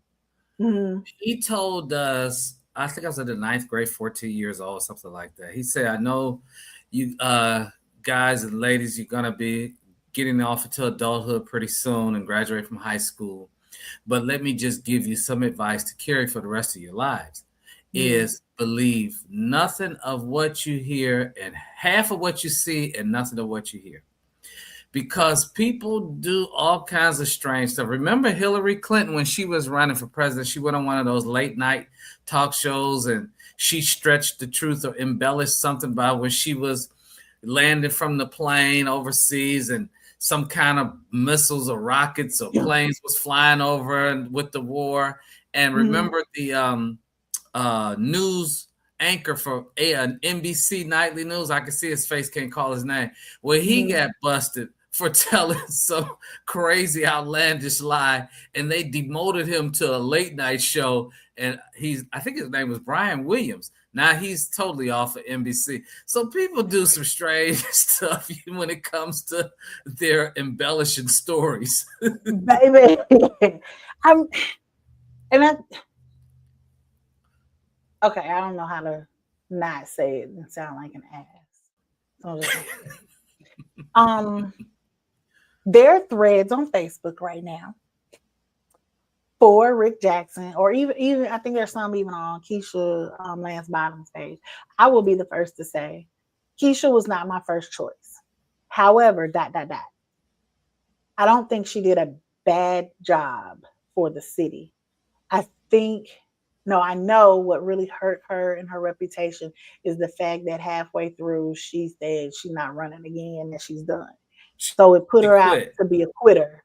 [SPEAKER 2] Mm-hmm.
[SPEAKER 1] he told us, I think I was in the ninth grade, 14 years old, something like that. He said, I know you guys and ladies, you're gonna be getting off into adulthood pretty soon and graduate from high school. But let me just give you some advice to carry for the rest of your lives
[SPEAKER 2] Mm-hmm.
[SPEAKER 1] is believe nothing of what you hear and half of what you see and nothing of what you hear, because people do all kinds of strange stuff. Remember Hillary Clinton when she was running for president? She went on one of those late night talk shows and she stretched the truth or embellished something by when she was landing from the plane overseas and some kind of missiles or rockets or
[SPEAKER 2] Yeah.
[SPEAKER 1] planes was flying over and with the war. And
[SPEAKER 2] Mm-hmm.
[SPEAKER 1] remember the news anchor for an NBC nightly news. I can see his face, can't call his name. Where he
[SPEAKER 2] Mm-hmm.
[SPEAKER 1] got busted for telling some crazy outlandish lie, and they demoted him to a late night show. And I think his name was Brian Williams. Now he's totally off of NBC. So people do some strange stuff when it comes to their embellishing stories.
[SPEAKER 2] Baby. I'm and I okay, I don't know how to not say it and sound like an ass. So I'm just gonna say it. Um, there are threads on Facebook right now for Rick Jackson, or even I think there's some even on Keisha Lance Bottom's page. I will be the first to say Keisha was not my first choice. However, I don't think she did a bad job for the city. I think, no, I know what really hurt her and her reputation is the fact that halfway through she said she's not running again and she's done. So it put
[SPEAKER 1] She
[SPEAKER 2] her out
[SPEAKER 1] quit.
[SPEAKER 2] to be a quitter.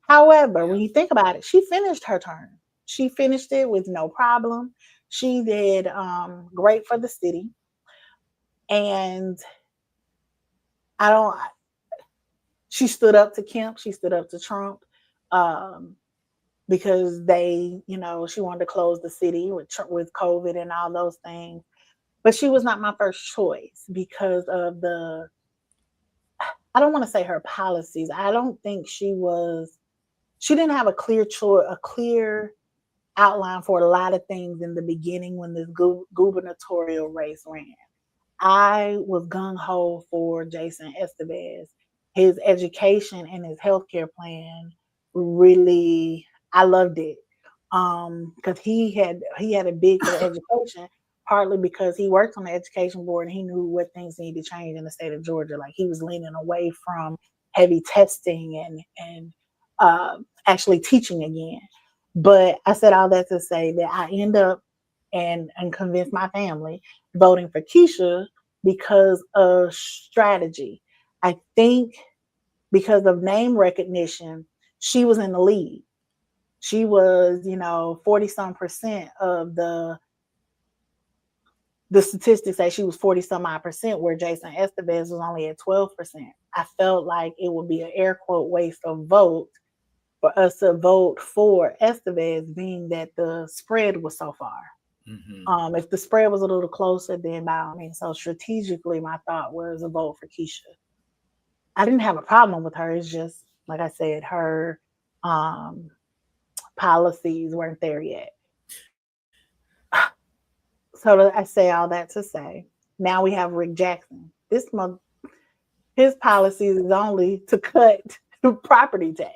[SPEAKER 2] However,
[SPEAKER 1] Yeah.
[SPEAKER 2] when you think about it, she finished her term. She finished it with no problem. She did great for the city. And I don't, she stood up to Kemp. She stood up to Trump. Um, because she wanted to close the city with COVID and all those things. But she was not my first choice because of I don't want to say her policies. I don't think she didn't have a clear choice, a clear outline for a lot of things in the beginning when this gubernatorial race ran. I was gung ho for Jason Estevez. His education and his healthcare plan really, I loved it. Because he had a big for the education. partly because he worked on the education board and he knew what things needed to change in the state of Georgia. Like he was leaning away from heavy testing and actually teaching again. But I said all that to say that I end up and convince my family voting for Keisha because of strategy. I think because of name recognition, she was in the lead. She was, 40 some percent of the statistics say she was 40 some odd percent, where Jason Estevez was only at 12%. I felt like it would be an air quote waste of vote for us to vote for Estevez, being that the spread was so far.
[SPEAKER 1] Mm-hmm.
[SPEAKER 2] If the spread was a little closer, then by all means. So strategically, my thought was a vote for Keisha. I didn't have a problem with her. It's just, like I said, her um, policies weren't there yet. So I say all that to say, now we have Rick Jackson. His policies is only to cut property tax.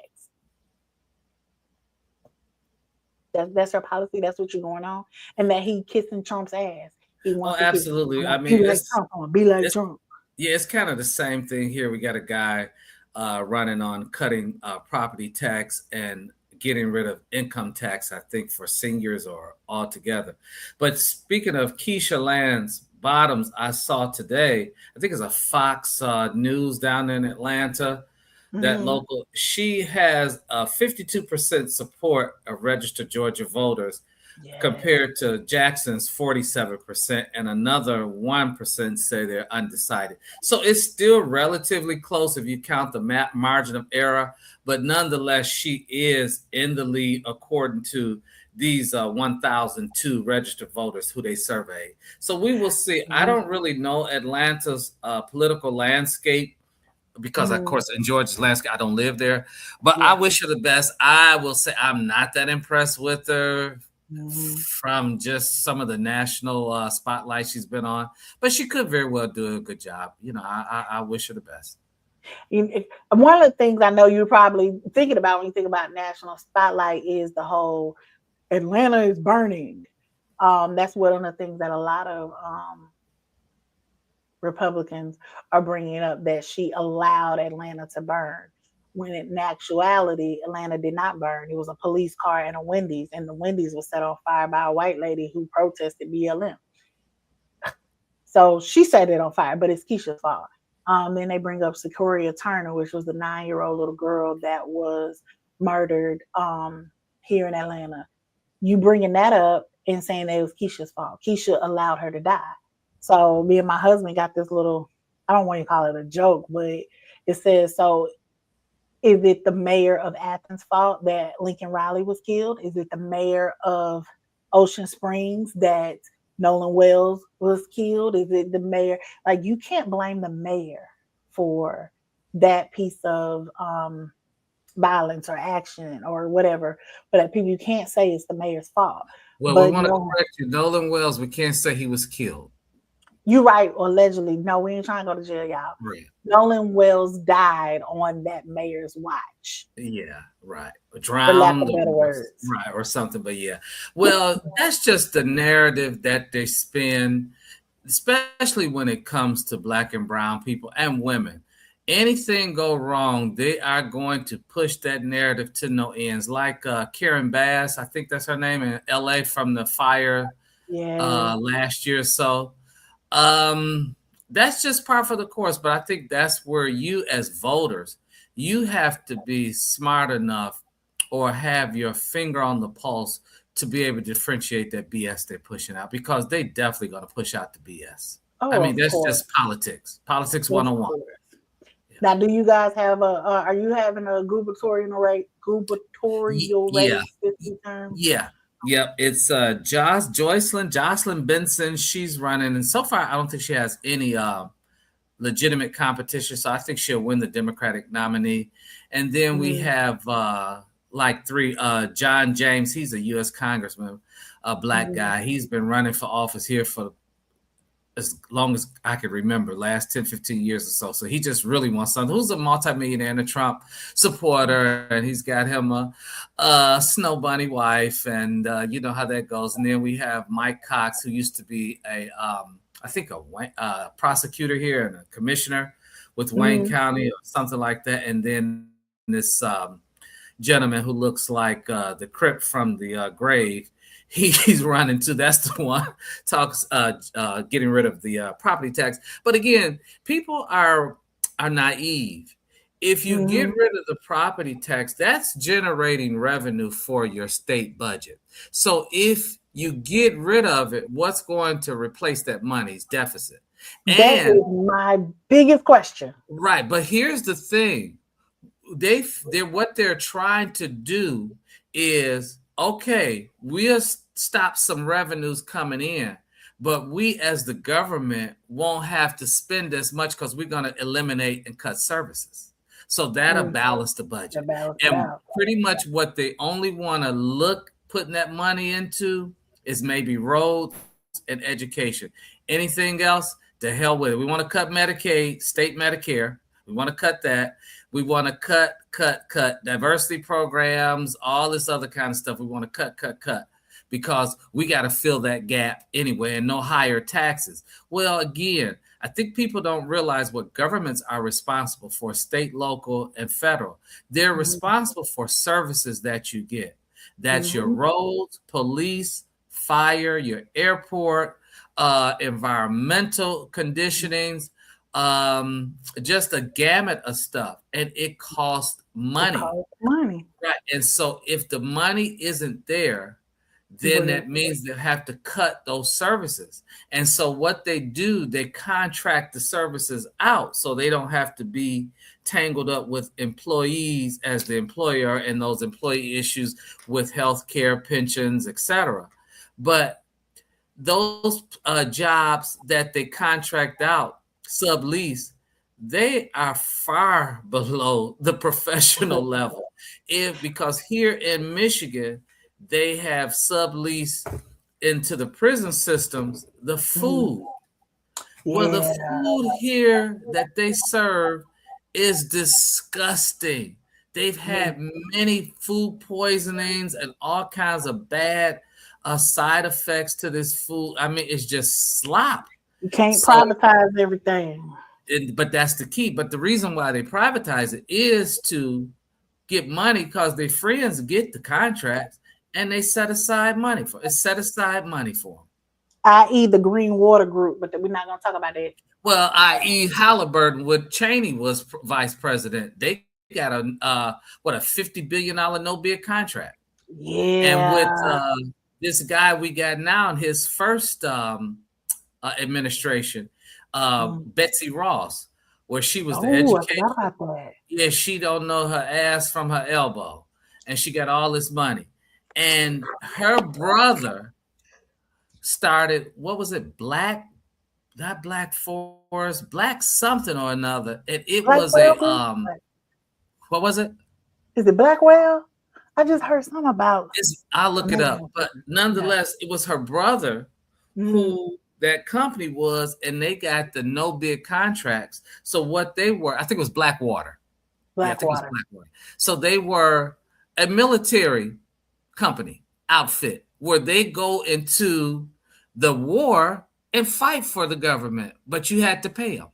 [SPEAKER 2] That's her policy. That's what you're going on, and that he kissing Trump's ass. He
[SPEAKER 1] Oh,
[SPEAKER 2] wants to kiss. I
[SPEAKER 1] absolutely. I
[SPEAKER 2] want to be
[SPEAKER 1] mean,
[SPEAKER 2] like Trump. I want to be like
[SPEAKER 1] it's
[SPEAKER 2] Trump.
[SPEAKER 1] yeah, it's kind of the same thing here. We got a guy running on cutting property tax and getting rid of income tax, I think, for seniors or altogether. But speaking of Keisha Lance Bottoms, I saw today, I think it's a Fox News down in Atlanta, that
[SPEAKER 2] Mm-hmm.
[SPEAKER 1] local, she has 52% support of registered Georgia voters
[SPEAKER 2] Yes.
[SPEAKER 1] compared to Jackson's 47%, and another 1% say they're undecided. So it's still relatively close if you count the margin of error, but nonetheless, she is in the lead according to these 1,002 registered voters who they surveyed. So we will see. I don't really know Atlanta's political landscape because of
[SPEAKER 2] Mm-hmm.
[SPEAKER 1] course in Georgia's landscape, I don't live there. But I
[SPEAKER 2] Yeah.
[SPEAKER 1] wish her the best. I will say I'm not that impressed with her
[SPEAKER 2] Mm-hmm.
[SPEAKER 1] from just some of the national spotlight she's been on, but she could very well do a good job. I wish her the best.
[SPEAKER 2] One of the things I know you're probably thinking about when you think about national spotlight is the whole Atlanta is burning. That's one of the things that a lot of Republicans are bringing up, that she allowed Atlanta to burn. When in actuality, Atlanta did not burn. It was a police car and a Wendy's, and the Wendy's was set on fire by a white lady who protested BLM. So she set it on fire, but it's Keisha's fault. Then they bring up Sequoia Turner, which was the 9-year-old little girl that was murdered here in Atlanta. You bringing that up and saying that it was Keisha's fault. Keisha allowed her to die. So me and my husband got this little, I don't want to call it a joke, but it says, so is it the mayor of Athens' fault that Lincoln Riley was killed? Is it the mayor of Ocean Springs that Nolan Wells was killed? Is it the mayor? Like, you can't blame the mayor for that piece of violence or action or whatever. But people, you can't say it's the mayor's fault.
[SPEAKER 1] Well, we
[SPEAKER 2] But
[SPEAKER 1] want to
[SPEAKER 2] no,
[SPEAKER 1] correct you. Nolan Wells, we can't say he was killed.
[SPEAKER 2] you're right, allegedly. No, we ain't trying to go to jail, y'all.
[SPEAKER 1] Right.
[SPEAKER 2] Nolan Wells died on that mayor's watch,
[SPEAKER 1] Yeah, right.
[SPEAKER 2] for lack
[SPEAKER 1] Drowned
[SPEAKER 2] of better
[SPEAKER 1] or
[SPEAKER 2] words.
[SPEAKER 1] right or something. But yeah. Well, that's just the narrative that they spin, especially when it comes to black and brown people and women. Anything go wrong, they are going to push that narrative to no ends. Like Karen Bass, I think that's her name, in LA from the fire
[SPEAKER 2] Yes.
[SPEAKER 1] last year or so. Um, that's just par for the course, but I think that's where you, as voters, you have to be smart enough or have your finger on the pulse to be able to differentiate that BS they're pushing out, because they definitely going to push out the BS. I
[SPEAKER 2] Oh,
[SPEAKER 1] mean,
[SPEAKER 2] of
[SPEAKER 1] that's
[SPEAKER 2] course.
[SPEAKER 1] just politics
[SPEAKER 2] Of
[SPEAKER 1] 101.
[SPEAKER 2] course.
[SPEAKER 1] Yeah.
[SPEAKER 2] Now, do you guys have are you having a gubernatorial
[SPEAKER 1] Yeah.
[SPEAKER 2] race this term?
[SPEAKER 1] Yeah. Yep. It's Jocelyn Benson. She's running. And so far, I don't think she has any legitimate competition. So I think she'll win the Democratic nominee. And then we
[SPEAKER 2] Mm-hmm.
[SPEAKER 1] have like three John James. He's a U.S. congressman, a black
[SPEAKER 2] Mm-hmm.
[SPEAKER 1] guy. He's been running for office here for as long as I can remember, last 10, 15 years or so. So he just really wants something. Who's a multimillionaire and a Trump supporter, and he's got him a snow bunny wife, and you know how that goes. And then we have Mike Cox, who used to be I think prosecutor here and a commissioner with Wayne
[SPEAKER 2] Mm-hmm.
[SPEAKER 1] County or something like that. And then this gentleman who looks like the Crip from the grave. He's running too. That's the one talks getting rid of the property tax. But again, people are naive. If you get
[SPEAKER 2] Mm-hmm.
[SPEAKER 1] rid of the property tax, that's generating revenue for your state budget. So if you get rid of it, what's going to replace that money's deficit?
[SPEAKER 2] That
[SPEAKER 1] And
[SPEAKER 2] is my biggest question.
[SPEAKER 1] right, but here's the thing: they're what they're trying to do is okay, we'll stop some revenues coming in, but we as the government won't have to spend as much because we're going to eliminate and cut services. So that'll
[SPEAKER 2] Mm,
[SPEAKER 1] balance the
[SPEAKER 2] to
[SPEAKER 1] budget.
[SPEAKER 2] balance it
[SPEAKER 1] And
[SPEAKER 2] out.
[SPEAKER 1] pretty much what they only want to look putting that money into is maybe roads and education. Anything else, to hell with it. We want to cut Medicaid, state Medicare. We want to cut that. We want to cut diversity programs, all this other kind of stuff. We want to cut because we got to fill that gap anyway and no higher taxes. Well, again, I think people don't realize what governments are responsible for, state, local, and federal. They're
[SPEAKER 2] Mm-hmm.
[SPEAKER 1] responsible for services that you get. That's your
[SPEAKER 2] Mm-hmm.
[SPEAKER 1] roads, police, fire, your airport, environmental conditionings, just a gamut of stuff, and it costs
[SPEAKER 2] It
[SPEAKER 1] money,
[SPEAKER 2] costs money.
[SPEAKER 1] right? And so, if the money isn't there, then
[SPEAKER 2] Where
[SPEAKER 1] that means they have to cut those services. And so, what they do, they contract the services out so they don't have to be tangled up with employees as the employer and those employee issues with health care, pensions, etc. But those jobs that they contract out, sublease, they are far below the professional level. If because here in Michigan, they have sublease into the prison systems the
[SPEAKER 2] mm,
[SPEAKER 1] food. Well, the
[SPEAKER 2] yeah.
[SPEAKER 1] food here that they serve is disgusting. They've
[SPEAKER 2] Mm.
[SPEAKER 1] had many food poisonings and all kinds of bad side effects to this food. I mean, it's just slop.
[SPEAKER 2] You can't
[SPEAKER 1] So,
[SPEAKER 2] privatize everything.
[SPEAKER 1] but that's the key. But the reason why they privatize it is to get money because their friends get the contracts and they set aside money for it. Set aside money for them.
[SPEAKER 2] I.e. the Green Water Group, but we're not gonna talk about that.
[SPEAKER 1] Well, i.e., Halliburton, when Cheney was vice president, they got a $50 billion no bid contract, and with
[SPEAKER 2] Yeah.
[SPEAKER 1] this guy we got now in his first administration,
[SPEAKER 2] Mm.
[SPEAKER 1] Betsy Ross, where she was the
[SPEAKER 2] Oh, I
[SPEAKER 1] education.
[SPEAKER 2] forgot about that.
[SPEAKER 1] Yeah, she don't know her ass from her elbow, and she got all this money, and her brother started what was it, not Black Forest, Black something or another. And it was a
[SPEAKER 2] Blackwell Group?
[SPEAKER 1] what was it?
[SPEAKER 2] Is it Blackwell? I just heard something about
[SPEAKER 1] I'll look it up.
[SPEAKER 2] another.
[SPEAKER 1] But
[SPEAKER 2] Yeah.
[SPEAKER 1] nonetheless, it was her brother
[SPEAKER 2] Mm.
[SPEAKER 1] who that company was, and they got the no bid contracts. So what they were, I think it was Blackwater. Yeah, I think it was
[SPEAKER 2] Blackwater.
[SPEAKER 1] Blackwater. So they were a military company outfit where they go into the war and fight for the government, but you had to pay them.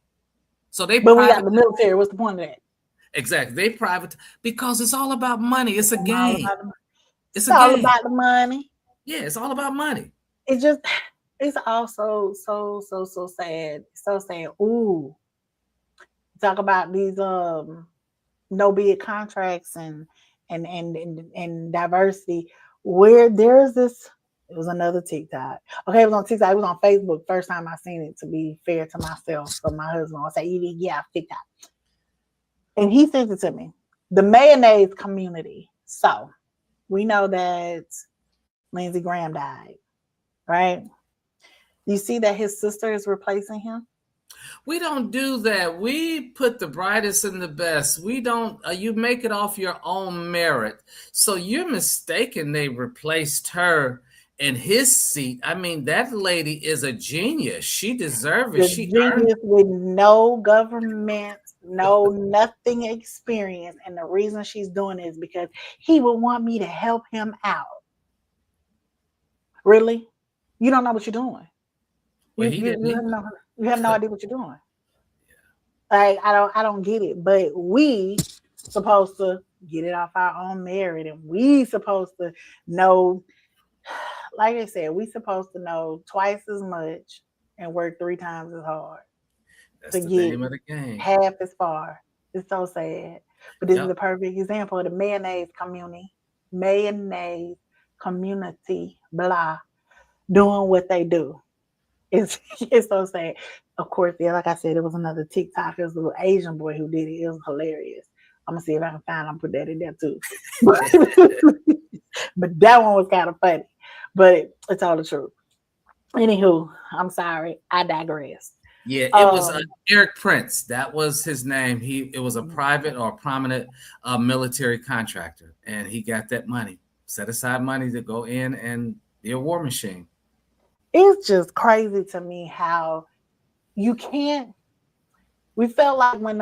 [SPEAKER 1] So they
[SPEAKER 2] But we got
[SPEAKER 1] private
[SPEAKER 2] the military. What's the point of that?
[SPEAKER 1] exactly. They private because it's all about money. It's a
[SPEAKER 2] It's all
[SPEAKER 1] game.
[SPEAKER 2] about the,
[SPEAKER 1] It's
[SPEAKER 2] it's
[SPEAKER 1] a
[SPEAKER 2] all
[SPEAKER 1] game.
[SPEAKER 2] about the money.
[SPEAKER 1] Yeah, it's all about money.
[SPEAKER 2] It just it's also so sad. So sad. Ooh. Talk about these no bid contracts and diversity. Where there's this, it was another TikTok. Okay, it was on TikTok. It was on Facebook. First time I seen it. To be fair to myself, so my husband will say, "You didn't get off TikTok," and he sent it to me. The mayonnaise community. So we know that Lindsey Graham died, right? You see that his sister is replacing him.
[SPEAKER 1] We don't do that. We put the brightest and the best. We don't, you make it off your own merit. So you're mistaken. They replaced her in his seat. I mean, that lady is a genius. She deserves it.
[SPEAKER 2] The
[SPEAKER 1] She earned
[SPEAKER 2] genius with no government, no nothing experience. And the reason she's doing it is because he would want me to help him out. Really? You don't know what you're doing.
[SPEAKER 1] well,
[SPEAKER 2] You
[SPEAKER 1] he
[SPEAKER 2] you
[SPEAKER 1] didn't
[SPEAKER 2] you have
[SPEAKER 1] either.
[SPEAKER 2] no idea what you're doing. Like I don't get it. But we supposed to get it off our own merit, and we supposed to know, like I said, we supposed to know twice as much and work three times as hard
[SPEAKER 1] That's
[SPEAKER 2] to
[SPEAKER 1] the
[SPEAKER 2] get
[SPEAKER 1] name of the game.
[SPEAKER 2] half as far. It's so sad. But this is
[SPEAKER 1] Yep.
[SPEAKER 2] a perfect example of the mayonnaise community, blah, doing what they do. It's it's so sad. Of course, yeah, like I said, it was another TikTok. It was a little Asian boy who did it. It was hilarious. I'm gonna see if I can find and put that in there too. But that one was kind of funny. But it's all the truth. Anywho, I'm sorry. I digress.
[SPEAKER 1] Yeah, it was
[SPEAKER 2] Um,
[SPEAKER 1] Eric Prince. That was his name. It was a private or prominent military contractor, and he got that money, set aside money to go in and be a war machine.
[SPEAKER 2] it's just crazy to me how you can't. We felt like when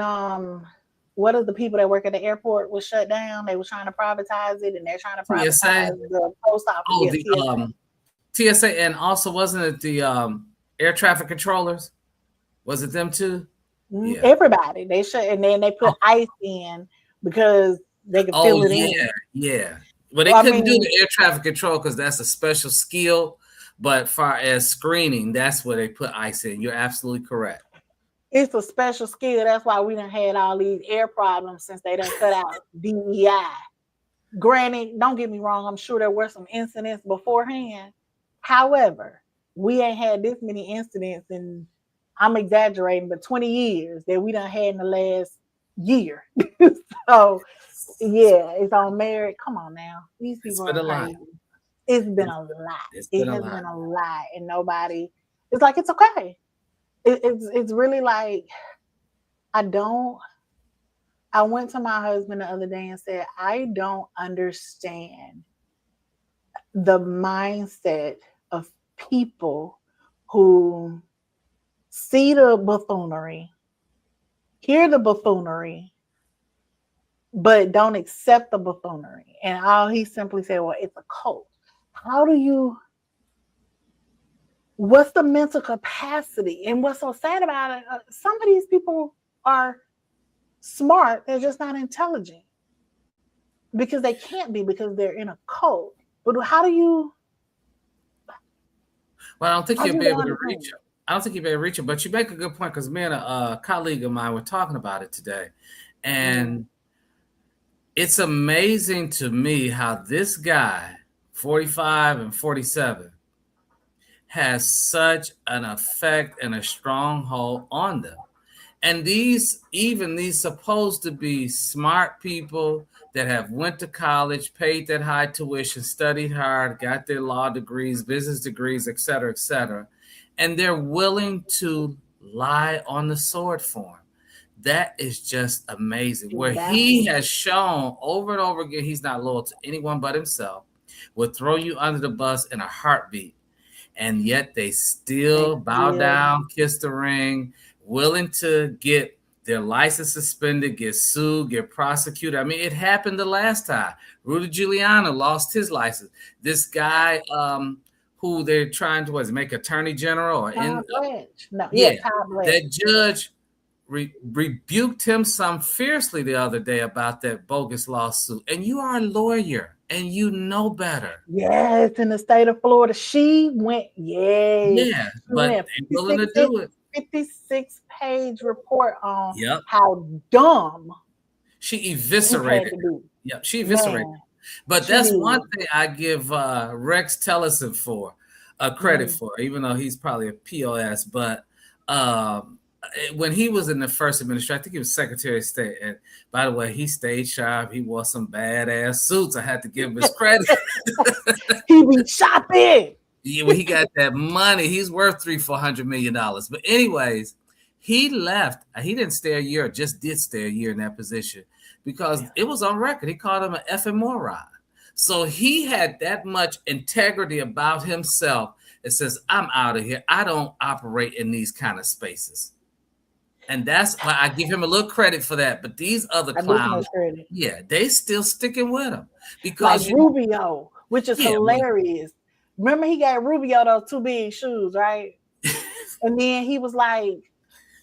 [SPEAKER 2] what are the people that work at the airport was shut down, they were trying to privatize it, and they're trying to
[SPEAKER 1] TSA.
[SPEAKER 2] privatize the post office.
[SPEAKER 1] Oh,
[SPEAKER 2] Yeah,
[SPEAKER 1] the
[SPEAKER 2] TSA.
[SPEAKER 1] TSA, and also wasn't it the air traffic controllers? Was it them too? Yeah.
[SPEAKER 2] Everybody they shut, and then they put
[SPEAKER 1] Oh,
[SPEAKER 2] ice in because they could
[SPEAKER 1] oh
[SPEAKER 2] fill it
[SPEAKER 1] yeah,
[SPEAKER 2] in.
[SPEAKER 1] yeah. Well, they
[SPEAKER 2] I
[SPEAKER 1] couldn't do
[SPEAKER 2] mean,
[SPEAKER 1] the air traffic control because that's a special skill. But far as screening, that's where they put ice in. You're absolutely correct.
[SPEAKER 2] it's a special skill. That's why we done had all these air problems since they done cut out DEI. Granted, don't get me wrong, I'm sure there were some incidents beforehand. However, we ain't had this many incidents in, I'm exaggerating, but 20 years that we done had in the last year. So yeah, it's on merit. Come on now. These
[SPEAKER 1] It's
[SPEAKER 2] people
[SPEAKER 1] been
[SPEAKER 2] are
[SPEAKER 1] a lot.
[SPEAKER 2] crazy. It's been
[SPEAKER 1] It's
[SPEAKER 2] a lot.
[SPEAKER 1] it's
[SPEAKER 2] It
[SPEAKER 1] been a
[SPEAKER 2] has
[SPEAKER 1] lot.
[SPEAKER 2] been a lot. And nobody, it's like it's okay. It's really like I don't I went to my husband the other day and said, I don't understand the mindset of people who see the buffoonery, hear the buffoonery, but don't accept the buffoonery. And all he simply said, well, it's a cult. How do you, what's the mental capacity? And what's so sad about it, some of these people are smart, they're just not intelligent because they can't be because they're in a cult. But
[SPEAKER 1] Well, I don't think
[SPEAKER 2] I
[SPEAKER 1] you'll
[SPEAKER 2] just
[SPEAKER 1] be
[SPEAKER 2] don't
[SPEAKER 1] able to
[SPEAKER 2] understand.
[SPEAKER 1] reach him. I don't think you'll be able to reach him, but you make a good point because me and a colleague of mine were talking about it today.
[SPEAKER 2] Mm,
[SPEAKER 1] And it's amazing to me how this guy, 45 and 47, has such an effect and a stronghold on them. And these supposed to be smart people that have went to college, paid that high tuition, studied hard, got their law degrees, business degrees, et cetera, and they're willing to lie on the sword for him. That is just amazing.
[SPEAKER 2] it's
[SPEAKER 1] Where he
[SPEAKER 2] baffling.
[SPEAKER 1] has shown over and over again he's not loyal to anyone but himself, will throw you under the bus in a heartbeat, and yet they
[SPEAKER 2] They
[SPEAKER 1] still bow
[SPEAKER 2] still
[SPEAKER 1] down, kiss the ring, willing to get their license suspended, get sued, get prosecuted. I mean, it happened the last time. Rudy Giuliani lost his license. This guy, who they're trying to make attorney general or in,
[SPEAKER 2] Todd Blanche. No, yeah,
[SPEAKER 1] yeah,
[SPEAKER 2] Todd
[SPEAKER 1] that
[SPEAKER 2] Blanche.
[SPEAKER 1] judge rebuked him some fiercely the other day about that bogus lawsuit. And you are a lawyer and you know better.
[SPEAKER 2] Yes, in the state of Florida. She went, yes.
[SPEAKER 1] Yeah,
[SPEAKER 2] She went
[SPEAKER 1] but
[SPEAKER 2] a
[SPEAKER 1] they're willing to do it.
[SPEAKER 2] 56 page report on
[SPEAKER 1] Yep.
[SPEAKER 2] how dumb
[SPEAKER 1] She
[SPEAKER 2] we had
[SPEAKER 1] eviscerated
[SPEAKER 2] to
[SPEAKER 1] her.
[SPEAKER 2] be.
[SPEAKER 1] Yep, she eviscerated.
[SPEAKER 2] Man,
[SPEAKER 1] But
[SPEAKER 2] she
[SPEAKER 1] that's one
[SPEAKER 2] did.
[SPEAKER 1] thing I give Rex Tillerson for credit
[SPEAKER 2] Mm.
[SPEAKER 1] for, even though he's probably a POS. But um, when he was in the first administration, I think he was Secretary of State. And by the way, he stayed sharp. He wore some badass suits. I had to give him his credit.
[SPEAKER 2] He be shopping.
[SPEAKER 1] Yeah, when he got that money, he's worth $300-400 million. But anyways, he left. He didn't stay a year, just did stay a year in that position because
[SPEAKER 2] Yeah.
[SPEAKER 1] it was on record. He called him an effing moron. So he had that much integrity about himself. It says, I'm out of here. I don't operate in these kind of spaces. And that's why I give him a little credit for that. But these other
[SPEAKER 2] I do much
[SPEAKER 1] clowns,
[SPEAKER 2] credit.
[SPEAKER 1] yeah, they still sticking with him
[SPEAKER 2] Like
[SPEAKER 1] because
[SPEAKER 2] Rubio, which is
[SPEAKER 1] yeah, well,
[SPEAKER 2] hilarious. Remember, he got Rubio those two big shoes, right? And then he was like,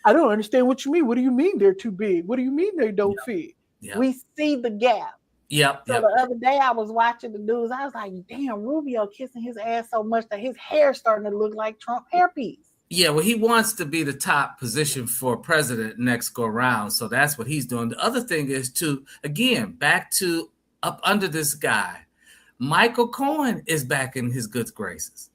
[SPEAKER 2] I don't understand what you mean. What do you mean they're too big? What do you mean they don't
[SPEAKER 1] yep,
[SPEAKER 2] fit?
[SPEAKER 1] yep,
[SPEAKER 2] We see the gap.
[SPEAKER 1] yep,
[SPEAKER 2] So
[SPEAKER 1] yep.
[SPEAKER 2] the other day I was watching the news. I was like, damn, Rubio kissing his ass so much that his hair starting to look like Trump hairpiece.
[SPEAKER 1] Yeah, well, he wants to be the top position for president next go round. So that's what he's doing. The other thing is to, again, back to up under this guy. Michael Cohen is back in his good graces.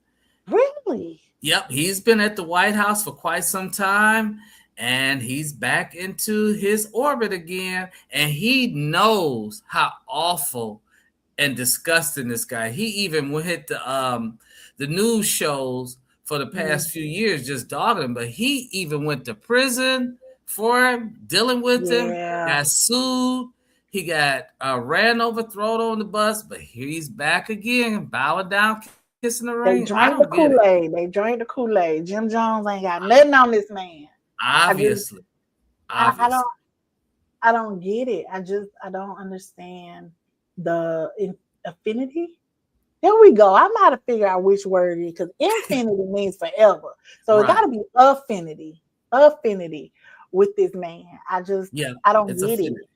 [SPEAKER 2] Really?
[SPEAKER 1] Yep, he's been at the White House for quite some time and he's back into his orbit again. And he knows how awful and disgusting this guy. He even hit the news shows for the
[SPEAKER 2] Mm,
[SPEAKER 1] past few years just dogging him, but he even went to prison for him, dealing with him,
[SPEAKER 2] yeah.
[SPEAKER 1] got sued. He got ran over, thrown on the bus, but here he's back again, bowing down, kissing the ring. I
[SPEAKER 2] They
[SPEAKER 1] don't
[SPEAKER 2] drank
[SPEAKER 1] get
[SPEAKER 2] the
[SPEAKER 1] it.
[SPEAKER 2] Kool-Aid. They drank the Kool-Aid. Jim Jones ain't got nothing on this man. I just
[SPEAKER 1] Obviously,
[SPEAKER 2] I
[SPEAKER 1] obviously.
[SPEAKER 2] don't get it. I don't understand the affinity. There we go. I'm about to figure out which word it is because infinity means forever. So it got
[SPEAKER 1] Right.
[SPEAKER 2] to be affinity with this man.
[SPEAKER 1] Yeah,
[SPEAKER 2] I don't
[SPEAKER 1] it's
[SPEAKER 2] get it.
[SPEAKER 1] offended.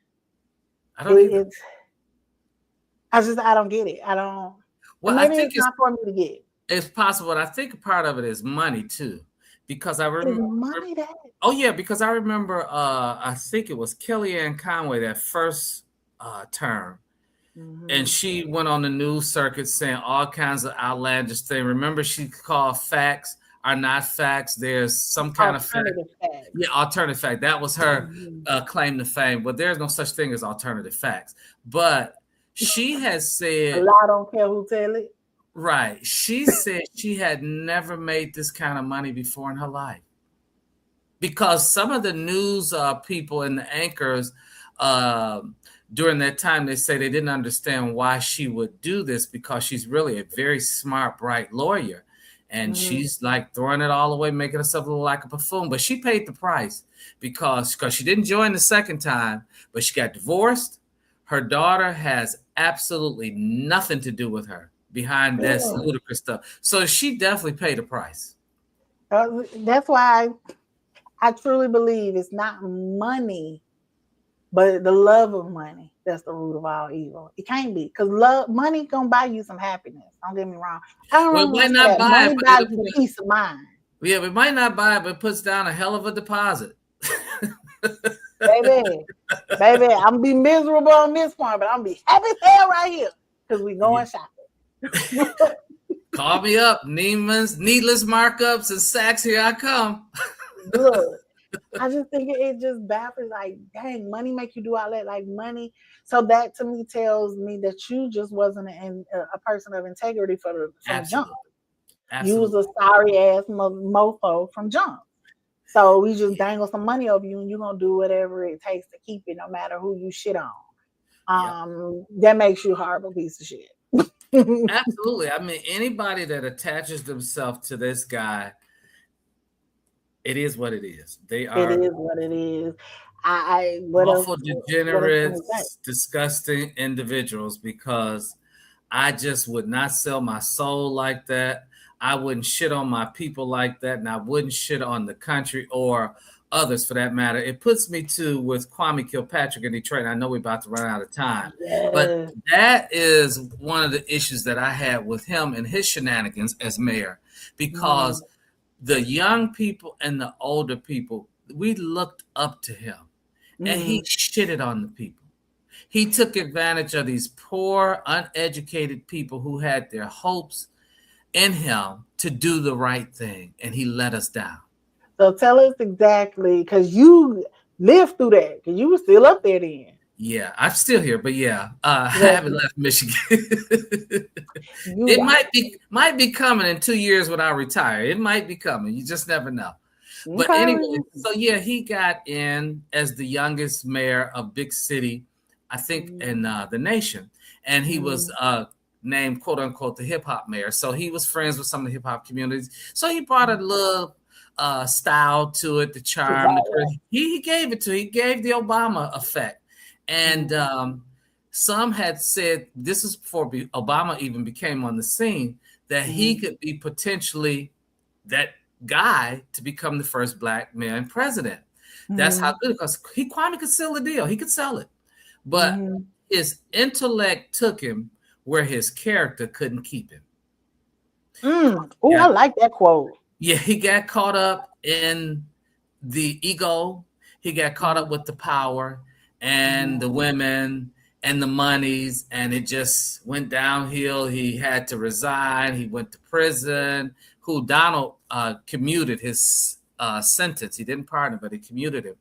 [SPEAKER 1] I don't either.
[SPEAKER 2] It's I don't get it. I don't. And
[SPEAKER 1] Well, I
[SPEAKER 2] maybe
[SPEAKER 1] think
[SPEAKER 2] it's not for me to get.
[SPEAKER 1] it's possible. I think part of it is money too, because I
[SPEAKER 2] Is
[SPEAKER 1] remember.
[SPEAKER 2] money that?
[SPEAKER 1] Oh yeah, because I remember. I think it was Kellyanne Conway that first term, and
[SPEAKER 2] Mm-hmm.
[SPEAKER 1] she went on the news circuit saying all kinds of outlandish things. Remember, she called facts are not facts. There's some kind of fact.
[SPEAKER 2] Alternative
[SPEAKER 1] Yeah,
[SPEAKER 2] facts.
[SPEAKER 1] alternative fact. That was her
[SPEAKER 2] Mm-hmm.
[SPEAKER 1] claim to fame. But there's no such thing as alternative facts. But she has
[SPEAKER 2] A
[SPEAKER 1] said
[SPEAKER 2] lie don't care who tell it.
[SPEAKER 1] right. She said she had never made this kind of money before in her life because some of the news people and the anchors uh, during that time they say they didn't understand why she would do this because she's really a very smart, bright lawyer, and
[SPEAKER 2] Mm-hmm.
[SPEAKER 1] she's like throwing it all away, making herself look like a buffoon. But she paid the price because she didn't join the second time, but she got divorced. Her daughter has absolutely nothing to do with her behind this
[SPEAKER 2] Really?
[SPEAKER 1] ludicrous stuff. So she definitely paid a price.
[SPEAKER 2] That's why I truly believe it's not money, but the love of money that's the root of all evil. It can't be because love, money gonna buy you some happiness. Don't get me wrong. I
[SPEAKER 1] Well, it
[SPEAKER 2] remember
[SPEAKER 1] might
[SPEAKER 2] when
[SPEAKER 1] not
[SPEAKER 2] that
[SPEAKER 1] buy it,
[SPEAKER 2] money
[SPEAKER 1] but
[SPEAKER 2] buys
[SPEAKER 1] it'll
[SPEAKER 2] you
[SPEAKER 1] put
[SPEAKER 2] peace of mind,
[SPEAKER 1] yeah, we might not buy it, but it puts down a hell of a deposit.
[SPEAKER 2] baby. Baby, I'm gonna be miserable on this point, but I'm gonna be happy as hell right here because we
[SPEAKER 1] Yeah.
[SPEAKER 2] going shopping.
[SPEAKER 1] Call me up, Neiman's needless markups and sacks. Here I come.
[SPEAKER 2] Look, I just think it just baffles. Like, dang, money make you do all that. Like money. So that to me tells me that you just wasn't a person of integrity from the jump.
[SPEAKER 1] Absolutely,
[SPEAKER 2] You was
[SPEAKER 1] absolutely.
[SPEAKER 2] a sorry ass mofo from jump. So we just dangle some money over you, and you're gonna do whatever it takes to keep it, no matter who you shit on.
[SPEAKER 1] Yep,
[SPEAKER 2] That makes you a horrible piece of shit. It
[SPEAKER 1] absolutely. I mean, anybody that attaches themselves to this guy, it is what it is. They are
[SPEAKER 2] is what it is. I
[SPEAKER 1] awful,
[SPEAKER 2] what else can we say?
[SPEAKER 1] degenerates, disgusting individuals because I just would not sell my soul like that. I wouldn't shit on my people like that, and I wouldn't shit on the country or others for that matter. It puts me to with Kwame Kilpatrick in Detroit. And I know we're about to run out of time, but
[SPEAKER 2] Yes.
[SPEAKER 1] that is one of the issues that I had with him and his shenanigans as mayor,
[SPEAKER 2] Mm,
[SPEAKER 1] because the young people and the older people, we looked up to him, and he
[SPEAKER 2] mm.
[SPEAKER 1] shitted on the people. He took advantage of these poor, uneducated people who had their hopes in him to do the right thing, and he let us down.
[SPEAKER 2] So tell us exactly, because you lived through that, because you were still up there then.
[SPEAKER 1] Yeah, I'm still here, but yeah, I
[SPEAKER 2] Well,
[SPEAKER 1] haven't left Michigan.
[SPEAKER 2] you
[SPEAKER 1] It
[SPEAKER 2] right.
[SPEAKER 1] might be coming in 2 years when I retire. It might be coming. You just never know. But anyway,
[SPEAKER 2] Okay.
[SPEAKER 1] so yeah, he got in as the youngest mayor of big city, I think, in the nation. and he was
[SPEAKER 2] Mm-hmm.
[SPEAKER 1] named quote unquote the hip hop mayor. So he was friends with some of the hip hop communities. So he brought a little style to it, the charm, the
[SPEAKER 2] Right.
[SPEAKER 1] charisma. He gave it to. He gave the Obama effect, and
[SPEAKER 2] Mm-hmm.
[SPEAKER 1] some had said this is before Obama even became on the scene that he
[SPEAKER 2] Mm-hmm.
[SPEAKER 1] could be potentially that guy to become the first black man president. That's how
[SPEAKER 2] Mm-hmm.
[SPEAKER 1] good because he Kwame could seal the deal. He could sell it, but
[SPEAKER 2] Mm-hmm.
[SPEAKER 1] his intellect took him where his character couldn't keep him.
[SPEAKER 2] Oh, I
[SPEAKER 1] Yeah,
[SPEAKER 2] like that quote.
[SPEAKER 1] yeah, he got caught up in the ego. He got caught up
[SPEAKER 2] Mm-hmm.
[SPEAKER 1] with the power and the women and the monies, and it just went downhill. He had to resign. He went to prison. Who Donald commuted his sentence. He didn't pardon him, but he commuted him.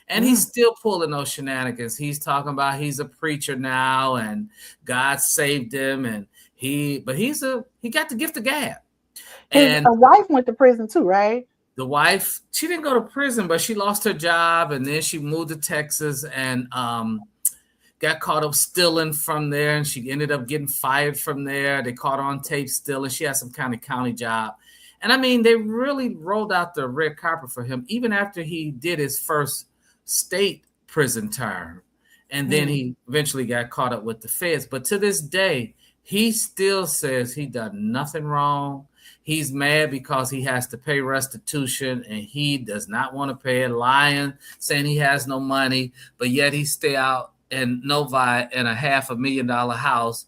[SPEAKER 1] And he's
[SPEAKER 2] Mm-hmm.
[SPEAKER 1] still pulling those shenanigans. He's talking about he's a preacher now, and God saved him, and he got the gift of gab.
[SPEAKER 2] His
[SPEAKER 1] And
[SPEAKER 2] wife went to prison too, right?
[SPEAKER 1] the wife, she didn't go to prison, but she lost her job, and then she moved to Texas and got caught up stealing from there, and she ended up getting fired from there. They caught her on tape stealing. She had some kind of county job, and I mean, they really rolled out the red carpet for him, even after he did his first state prison term, and then
[SPEAKER 2] Mm.
[SPEAKER 1] he eventually got caught up with the feds. But to this day, he still says he done nothing wrong. He's mad because he has to pay restitution and he does not want to pay it, lying, saying he has no money, but yet he stay out in Novi in a $500,000 house.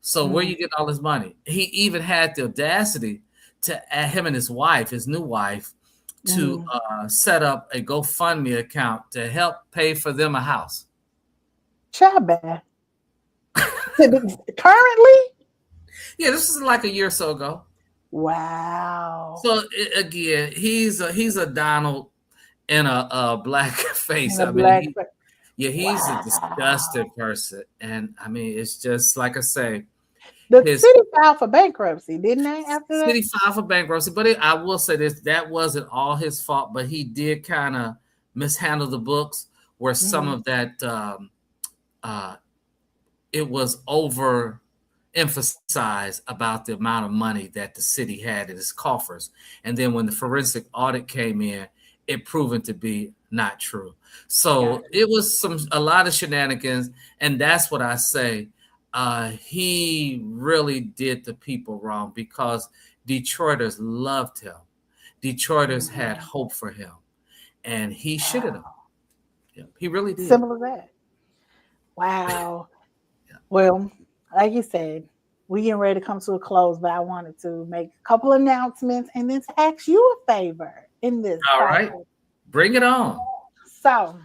[SPEAKER 1] So where
[SPEAKER 2] Mm.
[SPEAKER 1] you get all this money? He even had the audacity to add him and his wife, his new wife, to
[SPEAKER 2] Mm.
[SPEAKER 1] set up a GoFundMe account to help pay for them a house.
[SPEAKER 2] Chabad. Currently?
[SPEAKER 1] Yeah, this is like a year or so ago.
[SPEAKER 2] Wow.
[SPEAKER 1] So again, he's a Donald in a black face.
[SPEAKER 2] And a
[SPEAKER 1] I mean,
[SPEAKER 2] black
[SPEAKER 1] yeah, he's a
[SPEAKER 2] wow.
[SPEAKER 1] disgusting person, and I mean, it's just like I say,
[SPEAKER 2] The
[SPEAKER 1] his
[SPEAKER 2] city filed for bankruptcy, didn't they, after that?
[SPEAKER 1] city filed for bankruptcy. But I will say this: that wasn't all his fault, but he did kind of mishandle the books, where some
[SPEAKER 2] Mm-hmm.
[SPEAKER 1] of that uh, it was over emphasized about the amount of money that the city had in its coffers. And then when the forensic audit came in, it proven to be not true. So
[SPEAKER 2] Gotcha.
[SPEAKER 1] it was a lot of shenanigans, and that's what I say. He really did the people wrong because Detroiters loved him. Detroiters had
[SPEAKER 2] Mm-hmm.
[SPEAKER 1] hope for him, and he shitted them.
[SPEAKER 2] Wow.
[SPEAKER 1] Yeah, he really did.
[SPEAKER 2] Simple as that. Wow.
[SPEAKER 1] Yeah.
[SPEAKER 2] Well, like you said, we getting ready to come to a close, but I wanted to make a couple announcements and then to ask you a favor in this
[SPEAKER 1] All right,
[SPEAKER 2] process.
[SPEAKER 1] bring it on.
[SPEAKER 2] So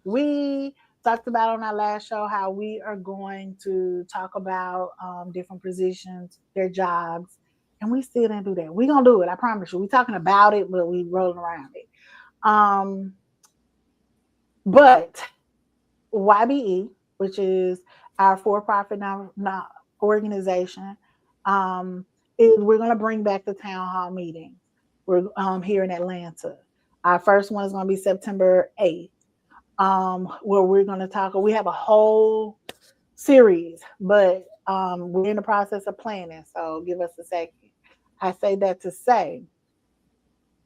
[SPEAKER 2] we talked about on our last show how we are going to talk about different positions, their jobs, and we still didn't do that. We're gonna do it, I promise you. We're talking about it, but we rolling around it. Um, but YBE, which is our for-profit organization, um, we're going to bring back the town hall meetings. We're here in Atlanta. Our first one is going to be September 8th, where we're going to talk. We have a whole series, but we're in the process of planning. So give us a second. I say that to say,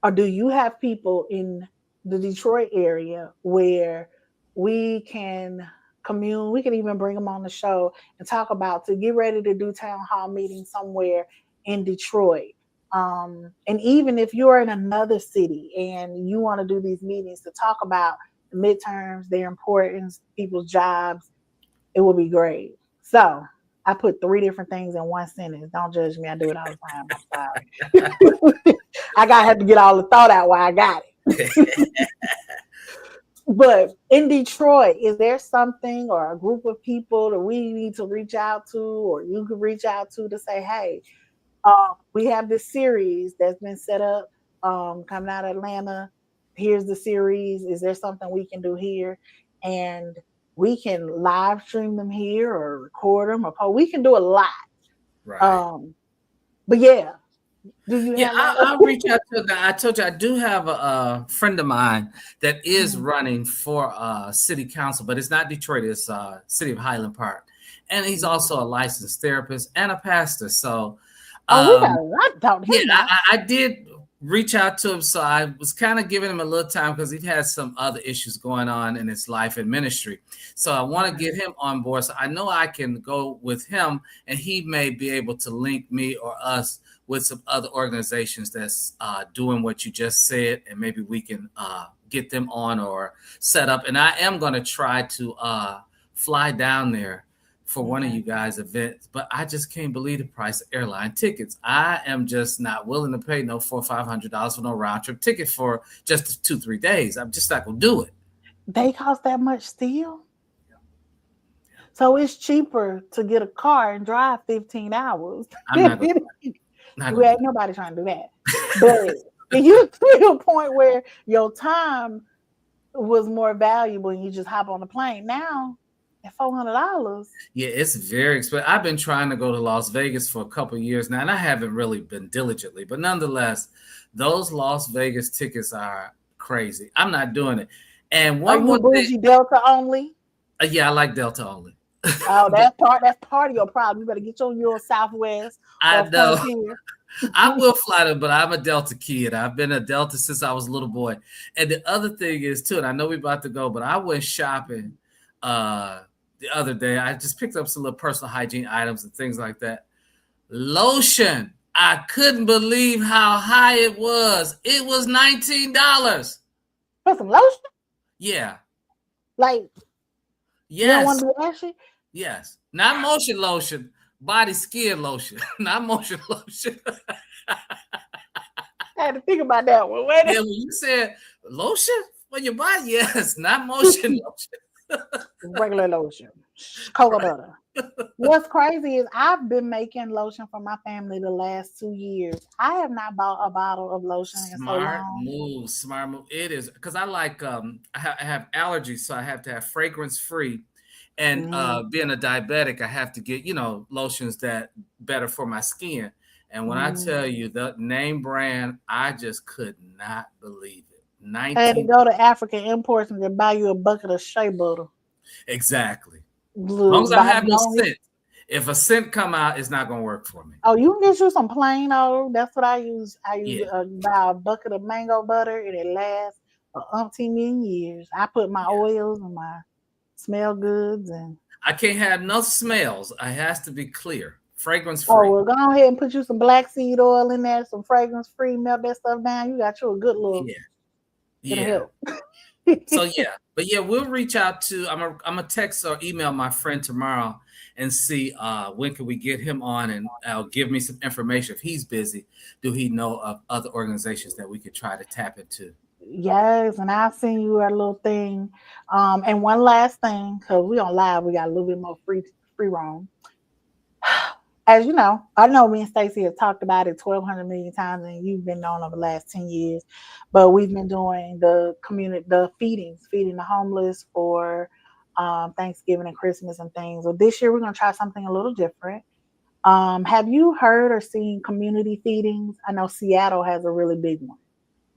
[SPEAKER 2] or do you have people in the Detroit area where we can commune? We can even bring them on the show and talk about to get ready to do town hall meetings somewhere in Detroit. And even if you're in another city and you want to do these meetings to talk about the midterms, their importance, people's jobs, it will be great. So I put three different things in one sentence. Don't judge me. I do it all the time. I'm sorry. I gotta have to get all the thought out while I got it. But in Detroit, is there something or a group of people that we need to reach out to, or you could reach out to say, hey, we have this series that's been set up coming out of Atlanta. Here's the series. Is there something we can do here? And we can live stream them here or record them or we can do a lot.
[SPEAKER 1] Right.
[SPEAKER 2] Um, but yeah, do you
[SPEAKER 1] Yeah,
[SPEAKER 2] have that?
[SPEAKER 1] I'll reach out to the. I told you I do have a friend of mine that is
[SPEAKER 2] Mm,
[SPEAKER 1] running for city council, but it's not Detroit. It's city of Highland Park, and he's also a licensed therapist and a pastor. So,
[SPEAKER 2] Oh, we got
[SPEAKER 1] um,
[SPEAKER 2] a lot to talk to
[SPEAKER 1] yeah,
[SPEAKER 2] him about.
[SPEAKER 1] I did reach out to him, so I was kind of giving him a little time because he had some other issues going on in his life and ministry. So I want to
[SPEAKER 2] Okay.
[SPEAKER 1] get him on board. So I know I can go with him, and he may be able to link me or us with some other organizations that's doing what you just said, and maybe we can get them on or set up. And I am going to try to fly down there for one of
[SPEAKER 2] Okay.
[SPEAKER 1] you guys' events, but I just can't believe the price of airline tickets. I am just not willing to pay no $400 or $500 for no round trip ticket for just 2 3 days. I'm just not gonna do it.
[SPEAKER 2] They cost that much still? So it's cheaper to get a car and drive 15 hours.
[SPEAKER 1] I'm
[SPEAKER 2] Well,
[SPEAKER 1] not gonna not gonna do
[SPEAKER 2] ain't nobody trying to do that. But you to a point where your time was more valuable and you just hop on the plane. Now at $400.
[SPEAKER 1] Yeah, it's very expensive. I've been trying to go to Las Vegas for a couple of years now, and I haven't really been diligently. But nonetheless, those Las Vegas tickets are crazy. I'm not doing it. And
[SPEAKER 2] Are
[SPEAKER 1] one
[SPEAKER 2] you
[SPEAKER 1] more thing,
[SPEAKER 2] bougie Delta only?
[SPEAKER 1] yeah, I like Delta only.
[SPEAKER 2] Oh,
[SPEAKER 1] But
[SPEAKER 2] that's part of your problem. You better get your Southwest
[SPEAKER 1] I
[SPEAKER 2] or
[SPEAKER 1] know
[SPEAKER 2] Frontier.
[SPEAKER 1] I will fly them, but I'm a Delta kid. I've been a Delta since I was a little boy. And the other thing is too, and I know we're about to go, but I went shopping uh the other day. I just picked up some little personal hygiene items and things like that. Lotion. I couldn't believe how high it was. It was $19.
[SPEAKER 2] Put some lotion.
[SPEAKER 1] Yeah.
[SPEAKER 2] Like you don't want
[SPEAKER 1] Yes.
[SPEAKER 2] to be ashy.
[SPEAKER 1] Yes. Not motion lotion, body skin lotion. Not motion lotion.
[SPEAKER 2] I had to think about that one. Wait
[SPEAKER 1] Yeah, when you said lotion for your body, yes, not motion lotion.
[SPEAKER 2] regular lotion, cocoa butter. What's crazy is I've been making lotion for my family the last 2 years. I have not bought a bottle of lotion in so
[SPEAKER 1] Smart
[SPEAKER 2] long.
[SPEAKER 1] move, smart move. It is because I like I have allergies, so I have to have fragrance free. And
[SPEAKER 2] Mm,
[SPEAKER 1] being a diabetic, I have to get lotions that better for my skin. And when I
[SPEAKER 2] mm.
[SPEAKER 1] tell you the name brand, I just could not believe it.
[SPEAKER 2] I had to
[SPEAKER 1] 19
[SPEAKER 2] go to African imports and then buy you a bucket of shea butter.
[SPEAKER 1] exactly. As long as
[SPEAKER 2] Look,
[SPEAKER 1] I
[SPEAKER 2] buy
[SPEAKER 1] have no
[SPEAKER 2] don't.
[SPEAKER 1] scent. If a scent come out, it's not gonna work for me.
[SPEAKER 2] Oh, you can get you some plain old. That's what I use. I use
[SPEAKER 1] Yeah,
[SPEAKER 2] buy a bucket of mango butter and it lasts for umpteen million years. I put my
[SPEAKER 1] yeah.
[SPEAKER 2] oils and my smell goods and
[SPEAKER 1] I can't have no smells. It has to be clear, fragrance
[SPEAKER 2] oh
[SPEAKER 1] free.
[SPEAKER 2] well, go ahead and put you some black seed oil in there, some fragrance free, melt that stuff down. You got you a good little.
[SPEAKER 1] Yeah,
[SPEAKER 2] It'll
[SPEAKER 1] yeah.
[SPEAKER 2] help.
[SPEAKER 1] So yeah, but yeah, we'll reach out to. I'm a text or email my friend tomorrow and see when can we get him on and give me some information if he's busy. Do he know of other organizations that we could try to tap into?
[SPEAKER 2] Yes, and I'll send you a little thing. And one last thing, because we on live, we got a little bit more free roam. As you know, I know me and Stacey have talked about it 1,200 million times, and you've been on over the last 10 years. But we've been doing the community, the feeding the homeless for Thanksgiving and Christmas and things. So this year we're going to try something a little different. Have you heard or seen community feedings? I know Seattle has a really big one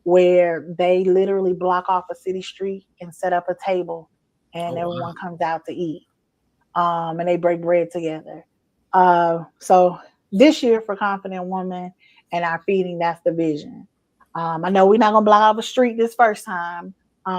[SPEAKER 2] where they literally block off a city street and set up a table,
[SPEAKER 1] Oh
[SPEAKER 2] and
[SPEAKER 1] wow!
[SPEAKER 2] everyone comes out to eat, and they break bread together. So this year for Confident Woman and our feeding, that's the vision. I know we're not gonna block off a street this first time.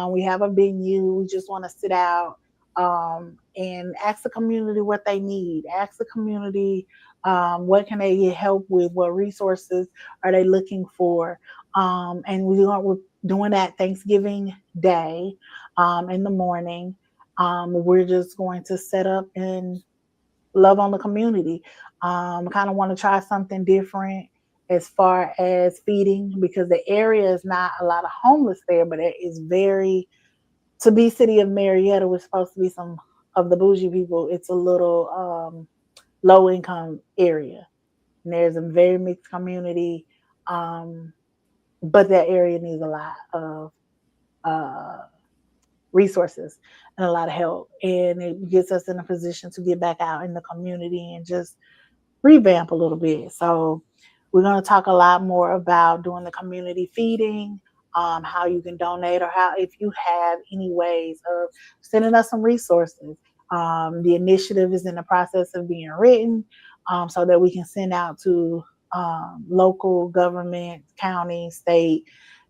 [SPEAKER 2] We have a venue. We just want to sit out and ask the community what they need. Ask the community what can they get help with. What resources are they looking for? And we're doing that Thanksgiving Day in the morning. We're just going to set up and love on the community. Kind of want to try something different as far as feeding because the area is not a lot of homeless there, but it is very to be city of Marietta was supposed to be some of the bougie people. It's a little low income area. And there's a very mixed community, um, but that area needs a lot of uh, resources and a lot of help. And it gets us in a position to get back out in the community and just revamp a little bit. So we're going to talk a lot more about doing the community feeding, how you can donate, or how if you have any ways of sending us some resources. The initiative is in the process of being written, so that we can send out to local government, county, state,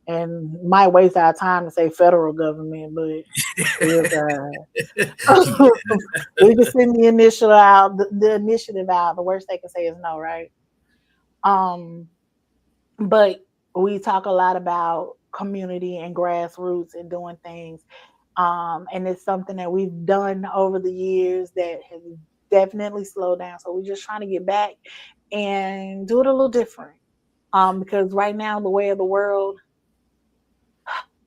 [SPEAKER 2] and might waste our time to say federal government, but we'll we can send the initial out, the initiative out. The worst they can say is no, right? Um, but we talk a lot about community and grassroots and doing things. And it's something that we've done over the years that has definitely slowed down. So we're just trying to get back and do it a little different. Because right now, the way of the world,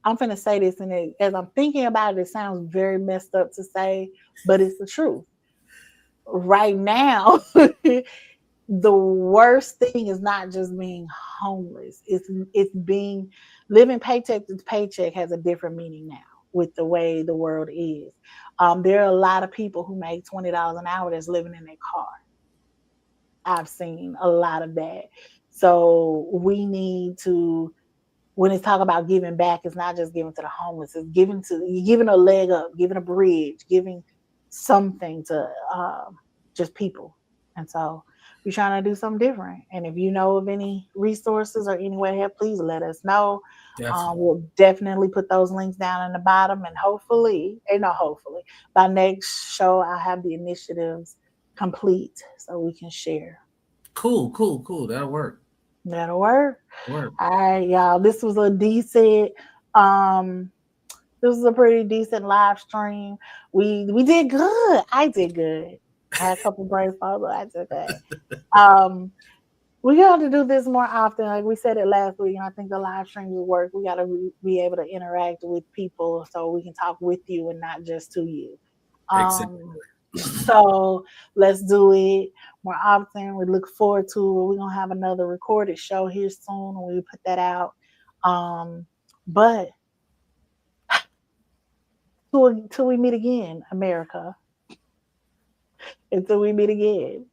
[SPEAKER 2] I'm going to say this, and as I'm thinking about it, it sounds very messed up to say, but it's the truth. Right now, the worst thing is not just being homeless. It's being living paycheck to paycheck has a different meaning now with the way the world is. There are a lot of people who make $20 an hour that's living in their car. I've seen a lot of that. So we need to, when it's talk about giving back, it's not just giving to the homeless. It's giving a leg up, giving a bridge, giving something to just people. And so we're trying to do something different. And if you know of any resources or any way to help, please let us know.
[SPEAKER 1] Definitely.
[SPEAKER 2] We'll definitely put those links down in the bottom, and hopefully, and not hopefully, by next show I'll have the initiatives complete so we can share.
[SPEAKER 1] Cool, cool, cool. That'll work.
[SPEAKER 2] That'll work.
[SPEAKER 1] Work.
[SPEAKER 2] All right, y'all. This was a decent. Um, this was a pretty decent live stream. We did good. I did good. I had a couple brain falls, but I did good. We got to do this more often. Like we said it last week, and I think the live streams will work. We got to be able to interact with people so we can talk with you and not just to you.
[SPEAKER 1] Exactly.
[SPEAKER 2] Um, so let's do it more often. We look forward to it. We're gonna have another recorded show here soon, and we put that out. But till we meet again, America. Until we meet again.